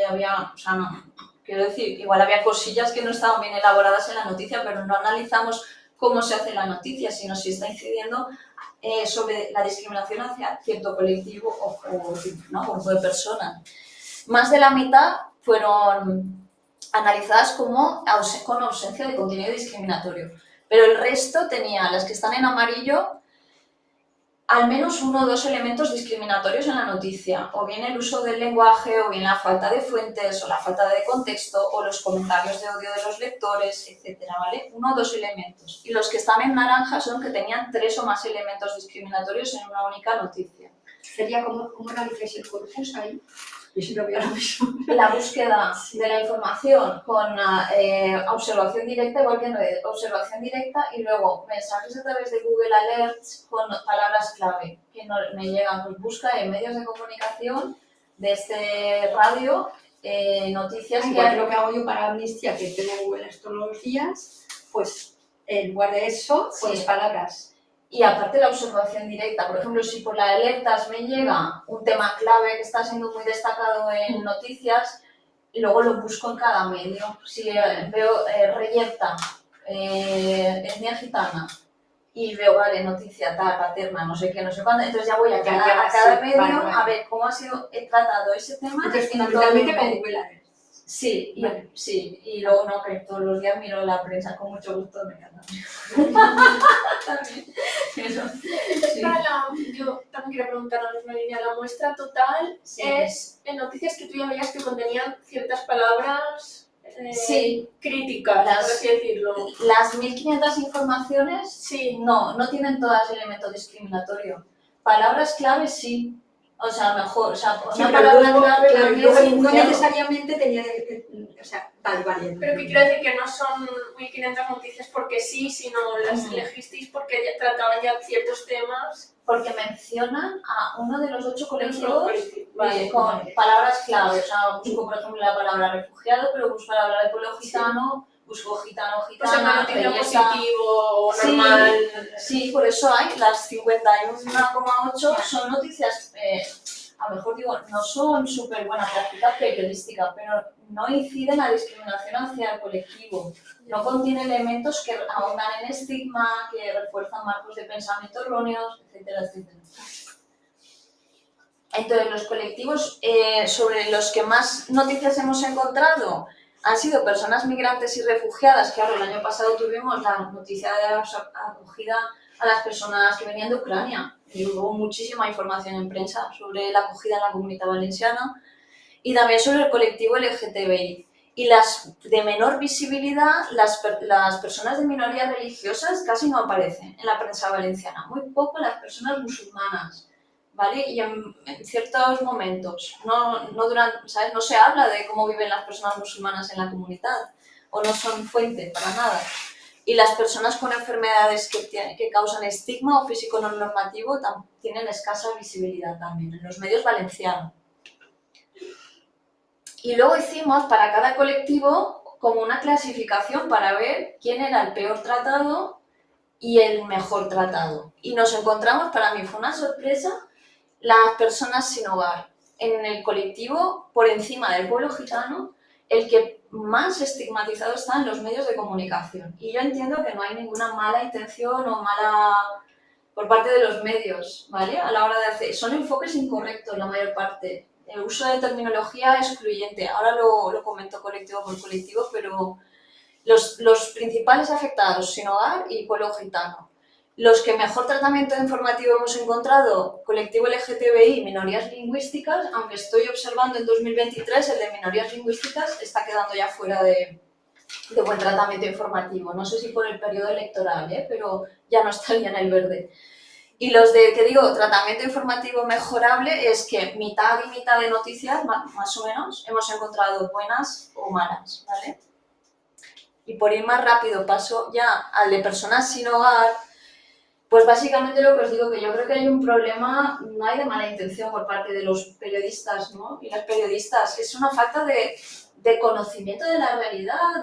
había, o sea, no, quiero decir, igual había cosillas que no estaban bien elaboradas en la noticia, pero no analizamos cómo se hace la noticia, sino si está incidiendo sobre la discriminación hacia cierto colectivo o ¿no? grupo de personas. Más de la mitad fueron analizadas con ausencia de contenido discriminatorio, pero el resto tenía, las que están en amarillo, al menos 1 o 2 elementos discriminatorios en la noticia, o bien el uso del lenguaje, o bien la falta de fuentes, o la falta de contexto, o los comentarios de odio de los lectores, etcétera, ¿vale? 1 o 2 elementos. Y los que están en naranja son que tenían 3 o más elementos discriminatorios en una única noticia. Sería como realizáis el corpus ahí. Yo sí lo veo ahora mismo. La búsqueda de la información con observación directa, igual que en red, observación directa y luego mensajes a través de Google Alerts con palabras clave que no me llegan. Pues busca en medios de comunicación de este radio noticias. Igual que lo que hago yo para Amnistía, que tengo Google esto todos los días, pues en lugar de eso, pues Sí. palabras. Y aparte la observación directa, por ejemplo, si por las alertas me llega un tema clave que está siendo muy destacado en noticias, luego lo busco en cada medio. Si veo reyerta, etnia gitana, y veo, vale, noticia tal, paterna, no sé qué, no sé cuándo, entonces ya voy a cada medio vale. a ver cómo ha sido tratado ese tema. Entonces, en todo el fundamentalmente con medio. Google Alerts. Sí, Vale. sí, y luego no, que todos los días miro la prensa con mucho gusto, me encanta. También. Eso. Entonces, yo también quería preguntar a la misma línea, la muestra total Sí. es en noticias que tú ya veías que contenían ciertas palabras Sí. críticas, por así decirlo. Las 1.500 informaciones, Sí. no tienen todas elemento discriminatorio. Palabras claves sí. O sea, mejor, o sea, Sí, una pero palabra luego, clave claro, también luego es no claro. necesariamente tenía o sea, vale. Pero que quiero decir que no son 1.500 noticias porque sí, sino las elegisteis porque ya trataban ya ciertos temas. Porque mencionan a uno de los 8 colectivos Vale. con palabras clave. O sea, busco, por ejemplo, la palabra refugiado, pero busco la palabra de pueblo gitano, busco gitano, O sea, una gitana, noticia reyesa. positivo o Sí, normal. sí, por eso hay las 51,8 son noticias, a lo mejor digo, no son súper buena práctica periodística, pero no inciden la discriminación hacia el colectivo. No contiene elementos que ahondan en estigma, que refuerzan marcos de pensamiento erróneos, etcétera, etcétera. Entonces, los colectivos sobre los que más noticias hemos encontrado han sido personas migrantes y refugiadas. Claro, el año pasado tuvimos la noticia de la acogida a las personas que venían de Ucrania y hubo muchísima información en prensa sobre la acogida en la Comunidad Valenciana y también sobre el colectivo LGTBI. Y las de menor visibilidad, las personas de minorías religiosas casi no aparecen en la prensa valenciana. Muy poco las personas musulmanas. ¿vale? Y en ciertos momentos, ¿sabes? No se habla de cómo viven las personas musulmanas en la comunidad, o no son fuente para nada. Y las personas con enfermedades que causan estigma o físico no normativo tienen escasa visibilidad también en los medios valencianos. Y luego hicimos para cada colectivo como una clasificación para ver quién era el peor tratado y el mejor tratado. Y nos encontramos, para mí fue una sorpresa, las personas sin hogar. En el colectivo, por encima del pueblo gitano, el que más estigmatizado está en los medios de comunicación. Y yo entiendo que no hay ninguna mala intención o mala por parte de los medios, ¿vale? A la hora de hacer... Son enfoques incorrectos la mayor parte. El uso de terminología excluyente. Ahora lo comento colectivo por colectivo, pero los principales afectados, sin hogar y pueblo gitano. Los que mejor tratamiento informativo hemos encontrado, colectivo LGTBI y minorías lingüísticas, aunque estoy observando en 2023 el de minorías lingüísticas está quedando ya fuera de buen tratamiento informativo. No sé si por el periodo electoral, pero ya no estaría en el verde. Y los de, que digo, tratamiento informativo mejorable es que mitad y mitad de noticias, más o menos, hemos encontrado buenas o malas, ¿vale? Y por ir más rápido paso ya al de personas sin hogar. Pues básicamente lo que os digo, que yo creo que hay un problema, no hay de mala intención por parte de los periodistas, ¿no? Y las periodistas, es una falta de conocimiento de la realidad,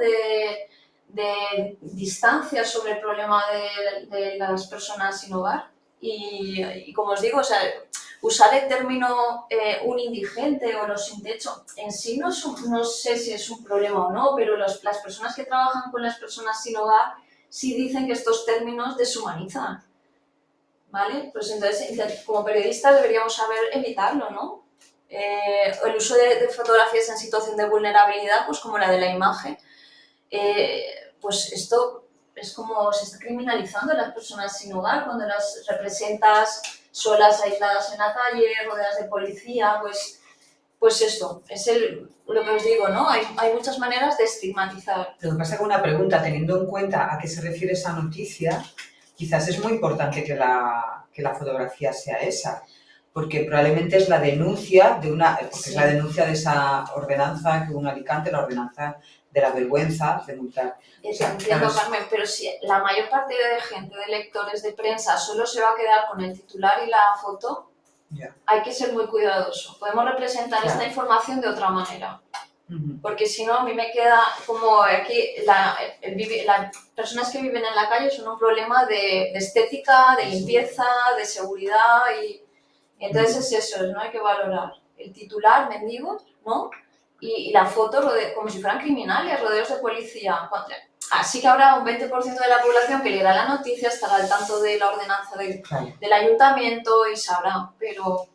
de distancia sobre el problema de las personas sin hogar. Y como os digo, o sea, usar el término un indigente o los sin techo en sí no sé si es un problema o no, pero las personas que trabajan con las personas sin hogar sí dicen que estos términos deshumanizan. ¿Vale? Pues entonces, como periodistas deberíamos saber evitarlo, ¿no? El uso de fotografías en situación de vulnerabilidad, pues como la de la imagen, pues esto es como se está criminalizando a las personas sin hogar cuando las representas solas, aisladas en la calle, rodeadas de policía, pues esto, es lo que os digo, ¿no? Hay muchas maneras de estigmatizar. Lo que pasa es que una pregunta, teniendo en cuenta a qué se refiere esa noticia, quizás es muy importante que la fotografía sea esa, porque probablemente es la denuncia de es la denuncia de esa ordenanza que hubo en Alicante, la ordenanza de la vergüenza de multar. Entiendo, Carmen, pero si la mayor parte de gente, de lectores de prensa, solo se va a quedar con el titular y la foto, hay que ser muy cuidadoso. Podemos representar esta información de otra manera. Porque si no, a mí me queda como aquí, las personas que viven en la calle son un problema de estética, de limpieza, de seguridad y entonces es eso, ¿no? Hay que valorar el titular, mendigos, ¿no? Y la foto como si fueran criminales, rodeos de policía. Así que habrá un 20% de la población que leerá la noticia, estará al tanto de la ordenanza del ayuntamiento y sabrá, pero...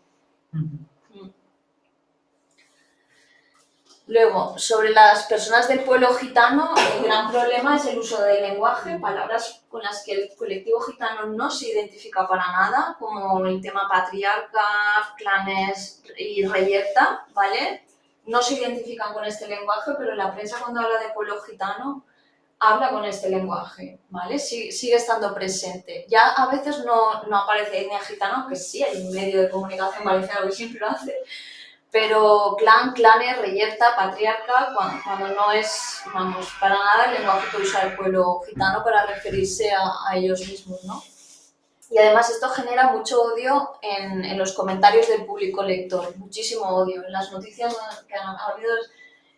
Luego, sobre las personas del pueblo gitano, el gran problema es el uso del lenguaje, palabras con las que el colectivo gitano no se identifica para nada, como el tema patriarca, clanes y reyerta, ¿vale? No se identifican con este lenguaje, pero la prensa cuando habla de pueblo gitano habla con este lenguaje, ¿vale? Sigue estando presente. Ya a veces no aparece etnia gitana, aunque sí hay un medio de comunicación valenciano que siempre lo hace, pero clanes, reyerta, patriarca, cuando no es, vamos, para nada el lenguaje que usa el pueblo gitano para referirse a ellos mismos, ¿no? Y además esto genera mucho odio en los comentarios del público lector, muchísimo odio. En las noticias que han habido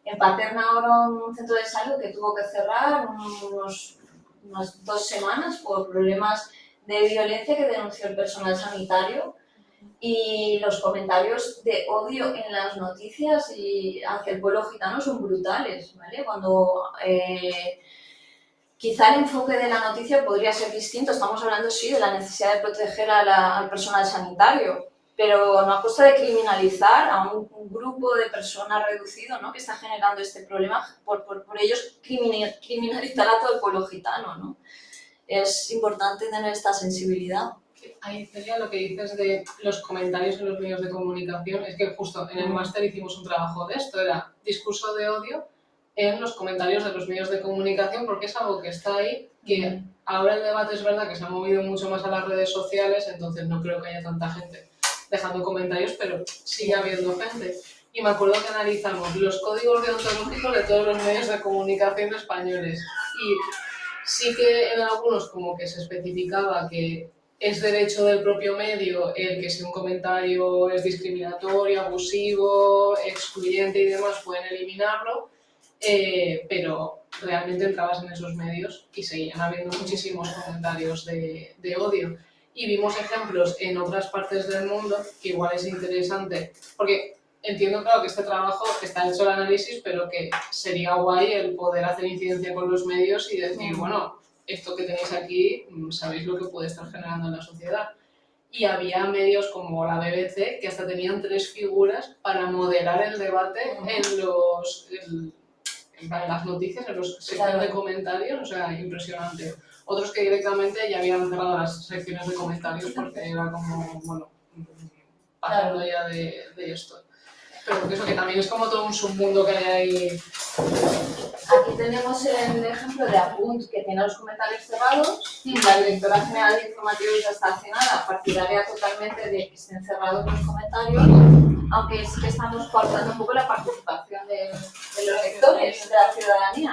en Paterna ahora un centro de salud que tuvo que cerrar unas 2 semanas por problemas de violencia que denunció el personal sanitario. Y los comentarios de odio en las noticias y hacia el pueblo gitano son brutales, ¿vale? Cuando quizá el enfoque de la noticia podría ser distinto, estamos hablando sí de la necesidad de proteger al personal sanitario, pero no a costa de criminalizar a un grupo de personas reducido, ¿no? Que está generando este problema, por ellos criminalizar a todo el pueblo gitano, ¿no? Es importante tener esta sensibilidad. Ahí, Celia, lo que dices de los comentarios en los medios de comunicación es que justo en el máster hicimos un trabajo de esto, era discurso de odio en los comentarios de los medios de comunicación, porque es algo que está ahí, que ahora el debate es verdad que se ha movido mucho más a las redes sociales, entonces no creo que haya tanta gente dejando comentarios, pero sigue habiendo gente. Y me acuerdo que analizamos los códigos deontológicos de todos los medios de comunicación españoles. Y sí que en algunos como que se especificaba que es derecho del propio medio el que si un comentario es discriminatorio, abusivo, excluyente y demás pueden eliminarlo, pero realmente entrabas en esos medios y seguían habiendo muchísimos comentarios de odio. Y vimos ejemplos en otras partes del mundo que igual es interesante, porque entiendo, claro, que este trabajo está hecho el análisis, pero que sería guay el poder hacer incidencia con los medios y decir, bueno, esto que tenéis aquí, sabéis lo que puede estar generando en la sociedad. Y había medios como la BBC que hasta tenían 3 figuras para moderar el debate en las noticias, en los secciones de comentarios, o sea, impresionante. Otros que directamente ya habían cerrado las secciones de comentarios porque era como, bueno, pasando ya de esto. Pero eso que también es como todo un submundo que hay ahí. Aquí tenemos el ejemplo de Apunt, que tiene los comentarios cerrados. La directora general de informativos ya está accionada, partidaria totalmente de que estén cerrados los comentarios, aunque sí que estamos coartando un poco la participación de los lectores, de la ciudadanía.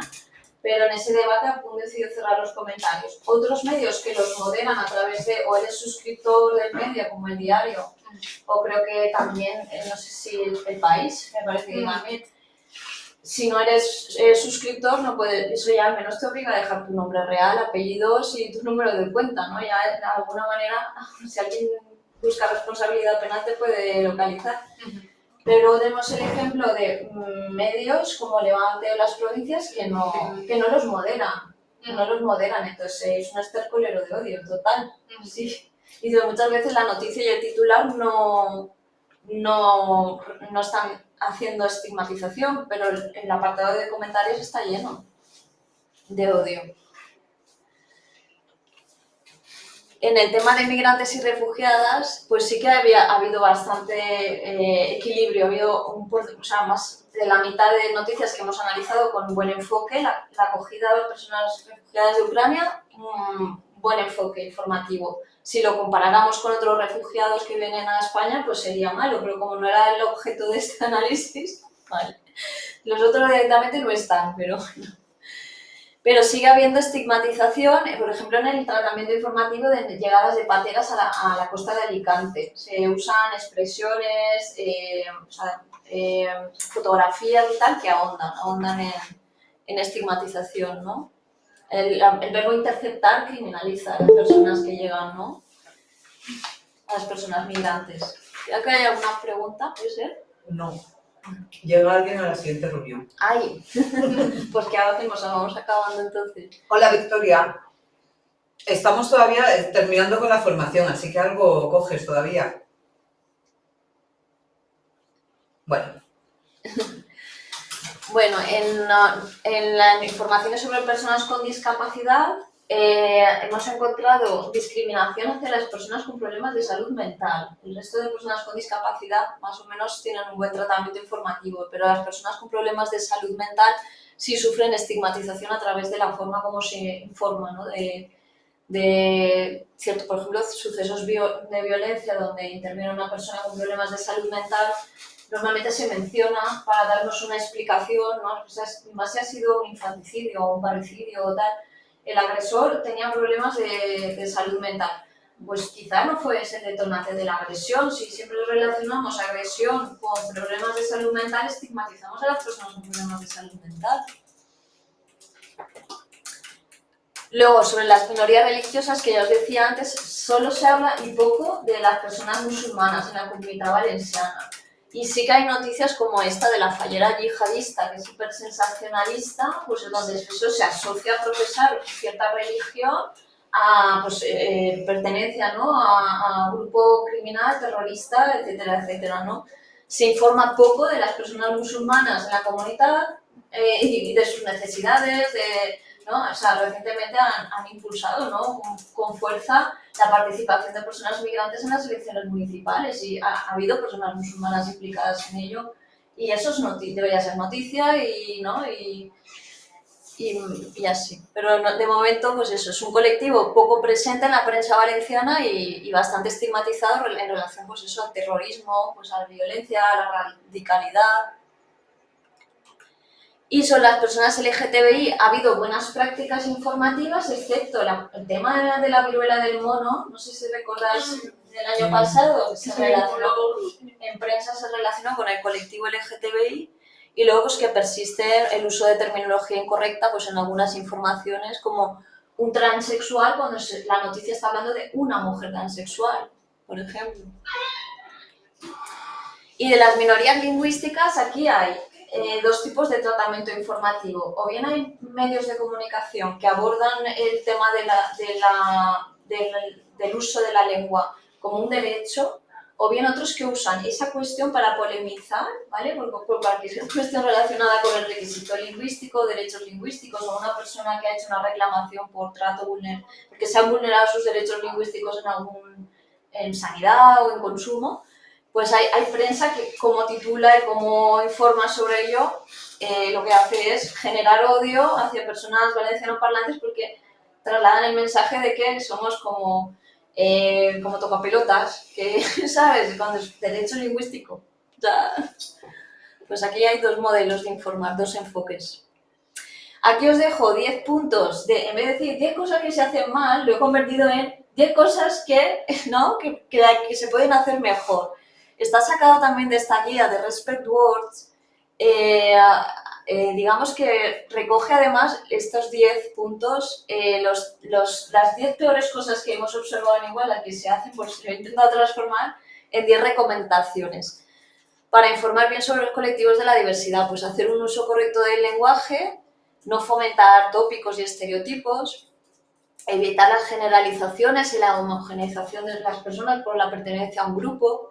Pero en ese debate Apunt decidió cerrar los comentarios. Otros medios que los moderan a través de, o eres suscriptor del medio, como El Diario, o creo que también, no sé si El País, me parece que también. Si no eres suscriptor, no puedes, eso ya al menos te obliga a dejar tu nombre real, apellidos y tu número de cuenta, ¿no? Ya de alguna manera, si alguien busca responsabilidad penal te puede localizar. Pero tenemos el ejemplo de medios como Levante o Las Provincias que no los moderan, entonces es un estercolero de odio total. Sí. Y muchas veces la noticia y el titular no están haciendo estigmatización, pero el apartado de comentarios está lleno de odio. En el tema de migrantes y refugiadas, pues sí que ha habido bastante equilibrio, ha habido más de la mitad de noticias que hemos analizado con un buen enfoque, la acogida de personas refugiadas de Ucrania, buen enfoque informativo. Si lo comparáramos con otros refugiados que vienen a España, pues sería malo, pero como no era el objeto de este análisis, vale. Los otros directamente no están, pero bueno. Pero sigue habiendo estigmatización, por ejemplo, en el tratamiento informativo de llegadas de pateras a la costa de Alicante. Se usan expresiones, fotografías y tal que ahondan en estigmatización, ¿no? El verbo interceptar criminaliza a las personas que llegan, ¿no? A las personas migrantes. ¿Creo que hay alguna pregunta? ¿Puede ser? No. Llega alguien a la siguiente reunión. ¡Ay! Pues ¿qué hacemos? Vamos acabando entonces. Hola, Victoria. Estamos todavía terminando con la formación, así que algo coges todavía. Bueno. Bueno, en las informaciones sobre personas con discapacidad hemos encontrado discriminación hacia las personas con problemas de salud mental. El resto de personas con discapacidad más o menos tienen un buen tratamiento informativo, pero las personas con problemas de salud mental sí sufren estigmatización a través de la forma como se informa, ¿no? De cierto, por ejemplo, sucesos de violencia donde interviene una persona con problemas de salud mental. Normalmente se menciona para darnos una explicación, ¿no? O sea, más si ha sido un infanticidio o un parricidio o tal, el agresor tenía problemas de salud mental. Pues quizá no fue ese el detonante de la agresión. Si siempre relacionamos agresión con problemas de salud mental, estigmatizamos a las personas con problemas de salud mental. Luego, sobre las minorías religiosas, que ya os decía antes, solo se habla y poco de las personas musulmanas en la Comunidad Valenciana. Y sí que hay noticias como esta de la fallera yihadista, que es súper sensacionalista, pues donde eso se asocia a profesar cierta religión a pertenencia, ¿no? a grupo criminal, terrorista, etcétera, etcétera, ¿no? Se informa poco de las personas musulmanas en la comunidad y de sus necesidades, ¿no? O sea, recientemente han impulsado, ¿no? con fuerza la participación de personas migrantes en las elecciones municipales y ha habido personas musulmanas implicadas en ello y eso debería ser noticia y, ¿no? y y así. Pero de momento, pues eso, es un colectivo poco presente en la prensa valenciana y bastante estigmatizado en relación, pues eso, al terrorismo, pues a la violencia, a la radicalidad. Y sobre las personas LGTBI ha habido buenas prácticas informativas, excepto el tema de la viruela del mono, no sé si recordáis del año pasado, en prensa se relacionó con el colectivo LGTBI y luego pues que persiste el uso de terminología incorrecta pues en algunas informaciones como un transexual cuando la noticia está hablando de una mujer transexual, por ejemplo. Y de las minorías lingüísticas aquí hay dos tipos de tratamiento informativo. O bien hay medios de comunicación que abordan el tema del uso de la lengua como un derecho, o bien otros que usan esa cuestión para polemizar, ¿vale? Por cualquier cuestión relacionada con el requisito lingüístico, derechos lingüísticos, o una persona que ha hecho una reclamación por porque se han vulnerado sus derechos lingüísticos en sanidad o en consumo. Pues hay prensa que, como titula y como informa sobre ello, lo que hace es generar odio hacia personas valencianoparlantes porque trasladan el mensaje de que somos como tocapelotas, que, ¿sabes? Cuando es derecho lingüístico. O sea, pues aquí hay dos modelos de informar, dos enfoques. Aquí os dejo 10 puntos, en vez de decir 10 cosas que se hacen mal, lo he convertido en 10 cosas que se pueden hacer mejor. Está sacado también de esta guía de Respect Words, digamos que recoge además estos 10 puntos, las 10 peores cosas que hemos observado en Iguala que se hacen, pues lo he intentado transformar en 10 recomendaciones. Para informar bien sobre los colectivos de la diversidad, pues hacer un uso correcto del lenguaje, no fomentar tópicos y estereotipos, evitar las generalizaciones y la homogeneización de las personas por la pertenencia a un grupo,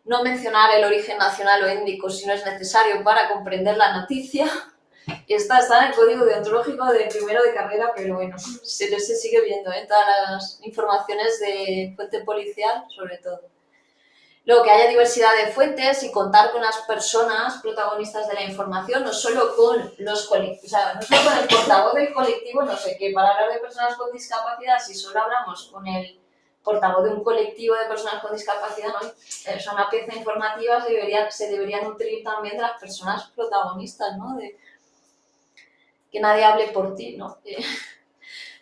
no mencionar el origen nacional o étnico si no es necesario para comprender la noticia. Esta está en el código deontológico de primero de carrera, pero bueno, se sigue viendo en todas las informaciones de fuente policial, sobre todo. Luego, que haya diversidad de fuentes y contar con las personas protagonistas de la información, no solo con los colectivos, o sea, no solo con el portavoz del colectivo, no sé qué, para hablar de personas con discapacidad, si solo hablamos con el portavoz de un colectivo de personas con discapacidad, ¿no? Es una pieza informativa, se debería nutrir también de las personas protagonistas, ¿no? De que nadie hable por ti, ¿no?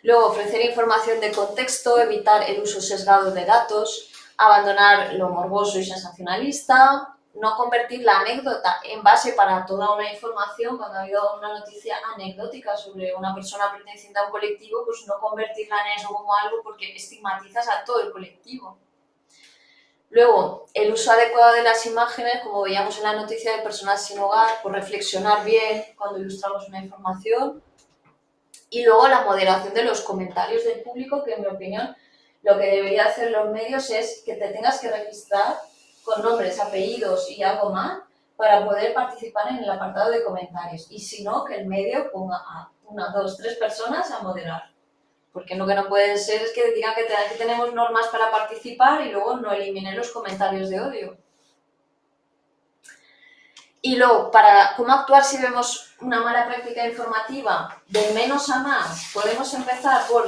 Luego, ofrecer información de contexto, evitar el uso sesgado de datos, abandonar lo morboso y sensacionalista, no convertir la anécdota en base para toda una información. Cuando ha habido una noticia anecdótica sobre una persona perteneciente a un colectivo, pues no convertirla en eso como algo porque estigmatizas a todo el colectivo. Luego, el uso adecuado de las imágenes, como veíamos en la noticia de personas sin hogar, pues reflexionar bien cuando ilustramos una información. Y luego la moderación de los comentarios del público, que en mi opinión lo que debería hacer los medios es que te tengas que registrar con nombres, apellidos y algo más para poder participar en el apartado de comentarios. Y si no, que el medio ponga a 1, 2, 3 personas a moderar. Porque lo que no puede ser es que digan que tenemos normas para participar y luego no eliminen los comentarios de odio. Y luego, ¿cómo actuar si vemos una mala práctica informativa? De menos a más, podemos empezar por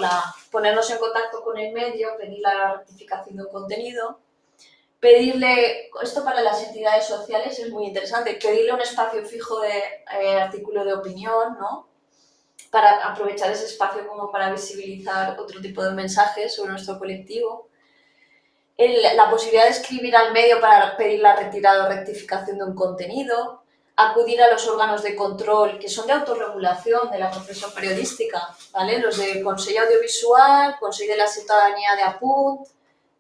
ponernos en contacto con el medio, pedir la rectificación de un contenido, pedirle, esto para las entidades sociales es muy interesante, pedirle un espacio fijo de artículo de opinión, ¿no? Para aprovechar ese espacio como para visibilizar otro tipo de mensajes sobre nuestro colectivo. La posibilidad de escribir al medio para pedir la retirada o rectificación de un contenido, acudir a los órganos de control que son de autorregulación de la profesión periodística, ¿vale? Los de Consell Audiovisual, Consell de la Ciudadanía de Apunt,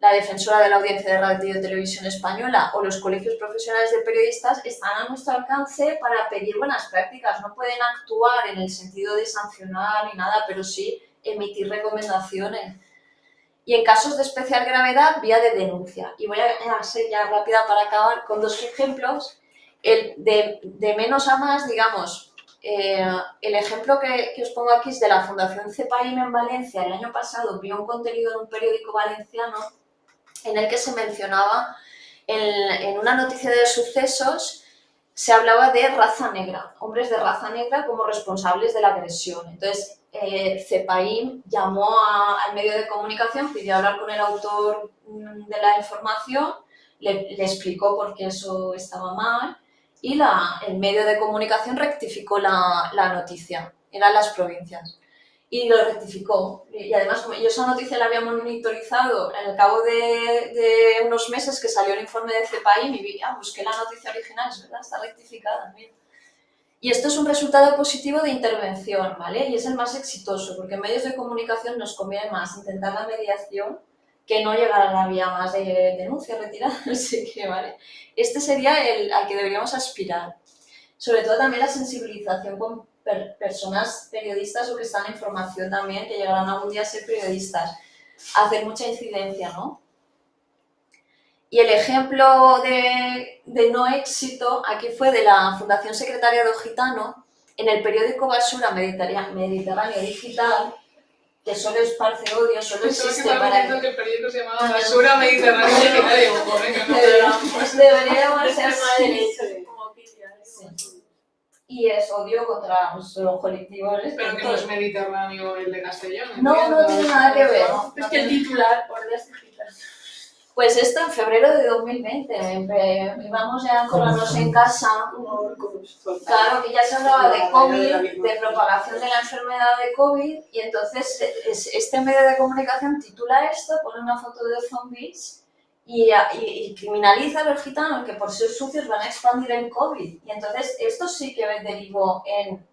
la Defensora de la Audiencia de Radio y Televisión Española o los colegios profesionales de periodistas están a nuestro alcance para pedir buenas prácticas. No pueden actuar en el sentido de sancionar ni nada, pero sí emitir recomendaciones. Y en casos de especial gravedad, vía de denuncia. Y voy a ser ya rápida para acabar con 2 ejemplos. De menos a más, digamos, el ejemplo que os pongo aquí es de la Fundación CEPAIM en Valencia. El año pasado vi un contenido en un periódico valenciano en el que se mencionaba en una noticia de sucesos se hablaba de raza negra, hombres de raza negra como responsables de la agresión. Entonces, CEPAIM llamó al medio de comunicación, pidió hablar con el autor de la información, le explicó por qué eso estaba mal y el medio de comunicación rectificó la noticia, eran las provincias. Y lo rectificó. Y además, como yo esa noticia la había monitorizado al cabo de unos meses que salió el informe de CEPAIM y vi, busqué la noticia original, es verdad, está rectificada. Mira. Y esto es un resultado positivo de intervención, ¿vale? Y es el más exitoso, porque en medios de comunicación nos conviene más intentar la mediación que no llegar a la vía más de denuncia, retirada, así que, ¿vale? Este sería el al que deberíamos aspirar. Sobre todo también la sensibilización con personas periodistas o que están en formación también, que llegarán algún día a ser periodistas, hacer mucha incidencia, ¿no? Y el ejemplo de no éxito aquí fue de la Fundación Secretariado Gitano en el periódico Basura Mediterráneo Digital, que solo esparce odio, solo existe para... que el periódico se llamaba Basura Mediterráneo Digital, digo, debería llamarse así. Y es odio contra los colectivos. Pero que no es Mediterráneo el de Castellón. No, no tiene nada que ver. Es que el titular, Guardias Digitales. Pues esto en febrero de 2020, íbamos ya a encerrarnos en casa. Claro, que ya se hablaba de COVID, de propagación de la enfermedad de COVID, y entonces este medio de comunicación titula esto, pone una foto de zombies y criminaliza a los gitanos que por ser sucios van a expandir el COVID. Y entonces esto sí que derivó en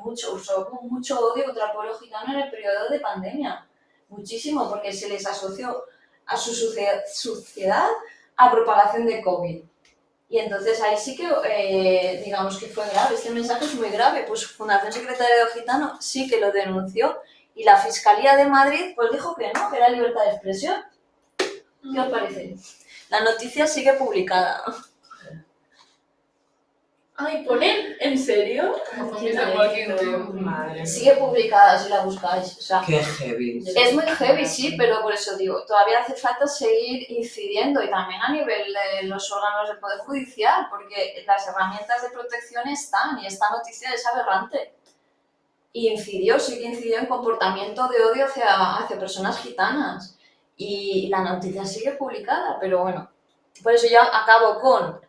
mucho odio contra el pueblo gitano en el periodo de pandemia. Muchísimo, porque se les asoció a su suciedad a propagación de COVID. Y entonces ahí sí que, digamos que fue grave, este mensaje es muy grave, pues Fundación Secretariado Gitano sí que lo denunció y la Fiscalía de Madrid pues dijo que no, que era libertad de expresión. ¿Qué os parece? La noticia sigue publicada. Ay, ¿ponen? ¿En serio? Sigue publicada si la buscáis. O sea, Qué heavy. es muy heavy, sí, pero por eso digo, todavía hace falta seguir incidiendo y también a nivel de los órganos del Poder Judicial, porque las herramientas de protección están y esta noticia es aberrante. Y sí que incidió en comportamiento de odio hacia personas gitanas. Y la noticia sigue publicada, pero bueno, por eso ya acabo con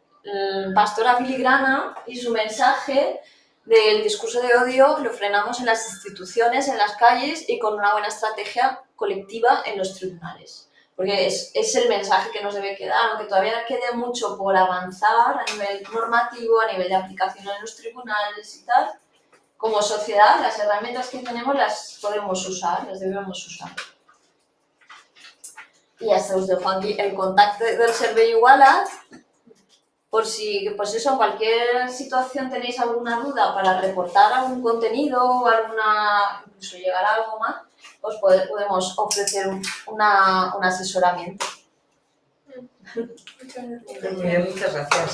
Pastora Filigrana y su mensaje del discurso de odio lo frenamos en las instituciones, en las calles y con una buena estrategia colectiva en los tribunales. Porque es el mensaje que nos debe quedar, aunque todavía quede mucho por avanzar a nivel normativo, a nivel de aplicación en los tribunales y tal. Como sociedad, las herramientas que tenemos las podemos usar, las debemos usar. Y hasta os dejo aquí el contacto del Servei Igualat, por si, pues eso, en cualquier situación tenéis alguna duda para reportar algún contenido o incluso llegar a algo más, os podemos ofrecer un asesoramiento. Muchas gracias.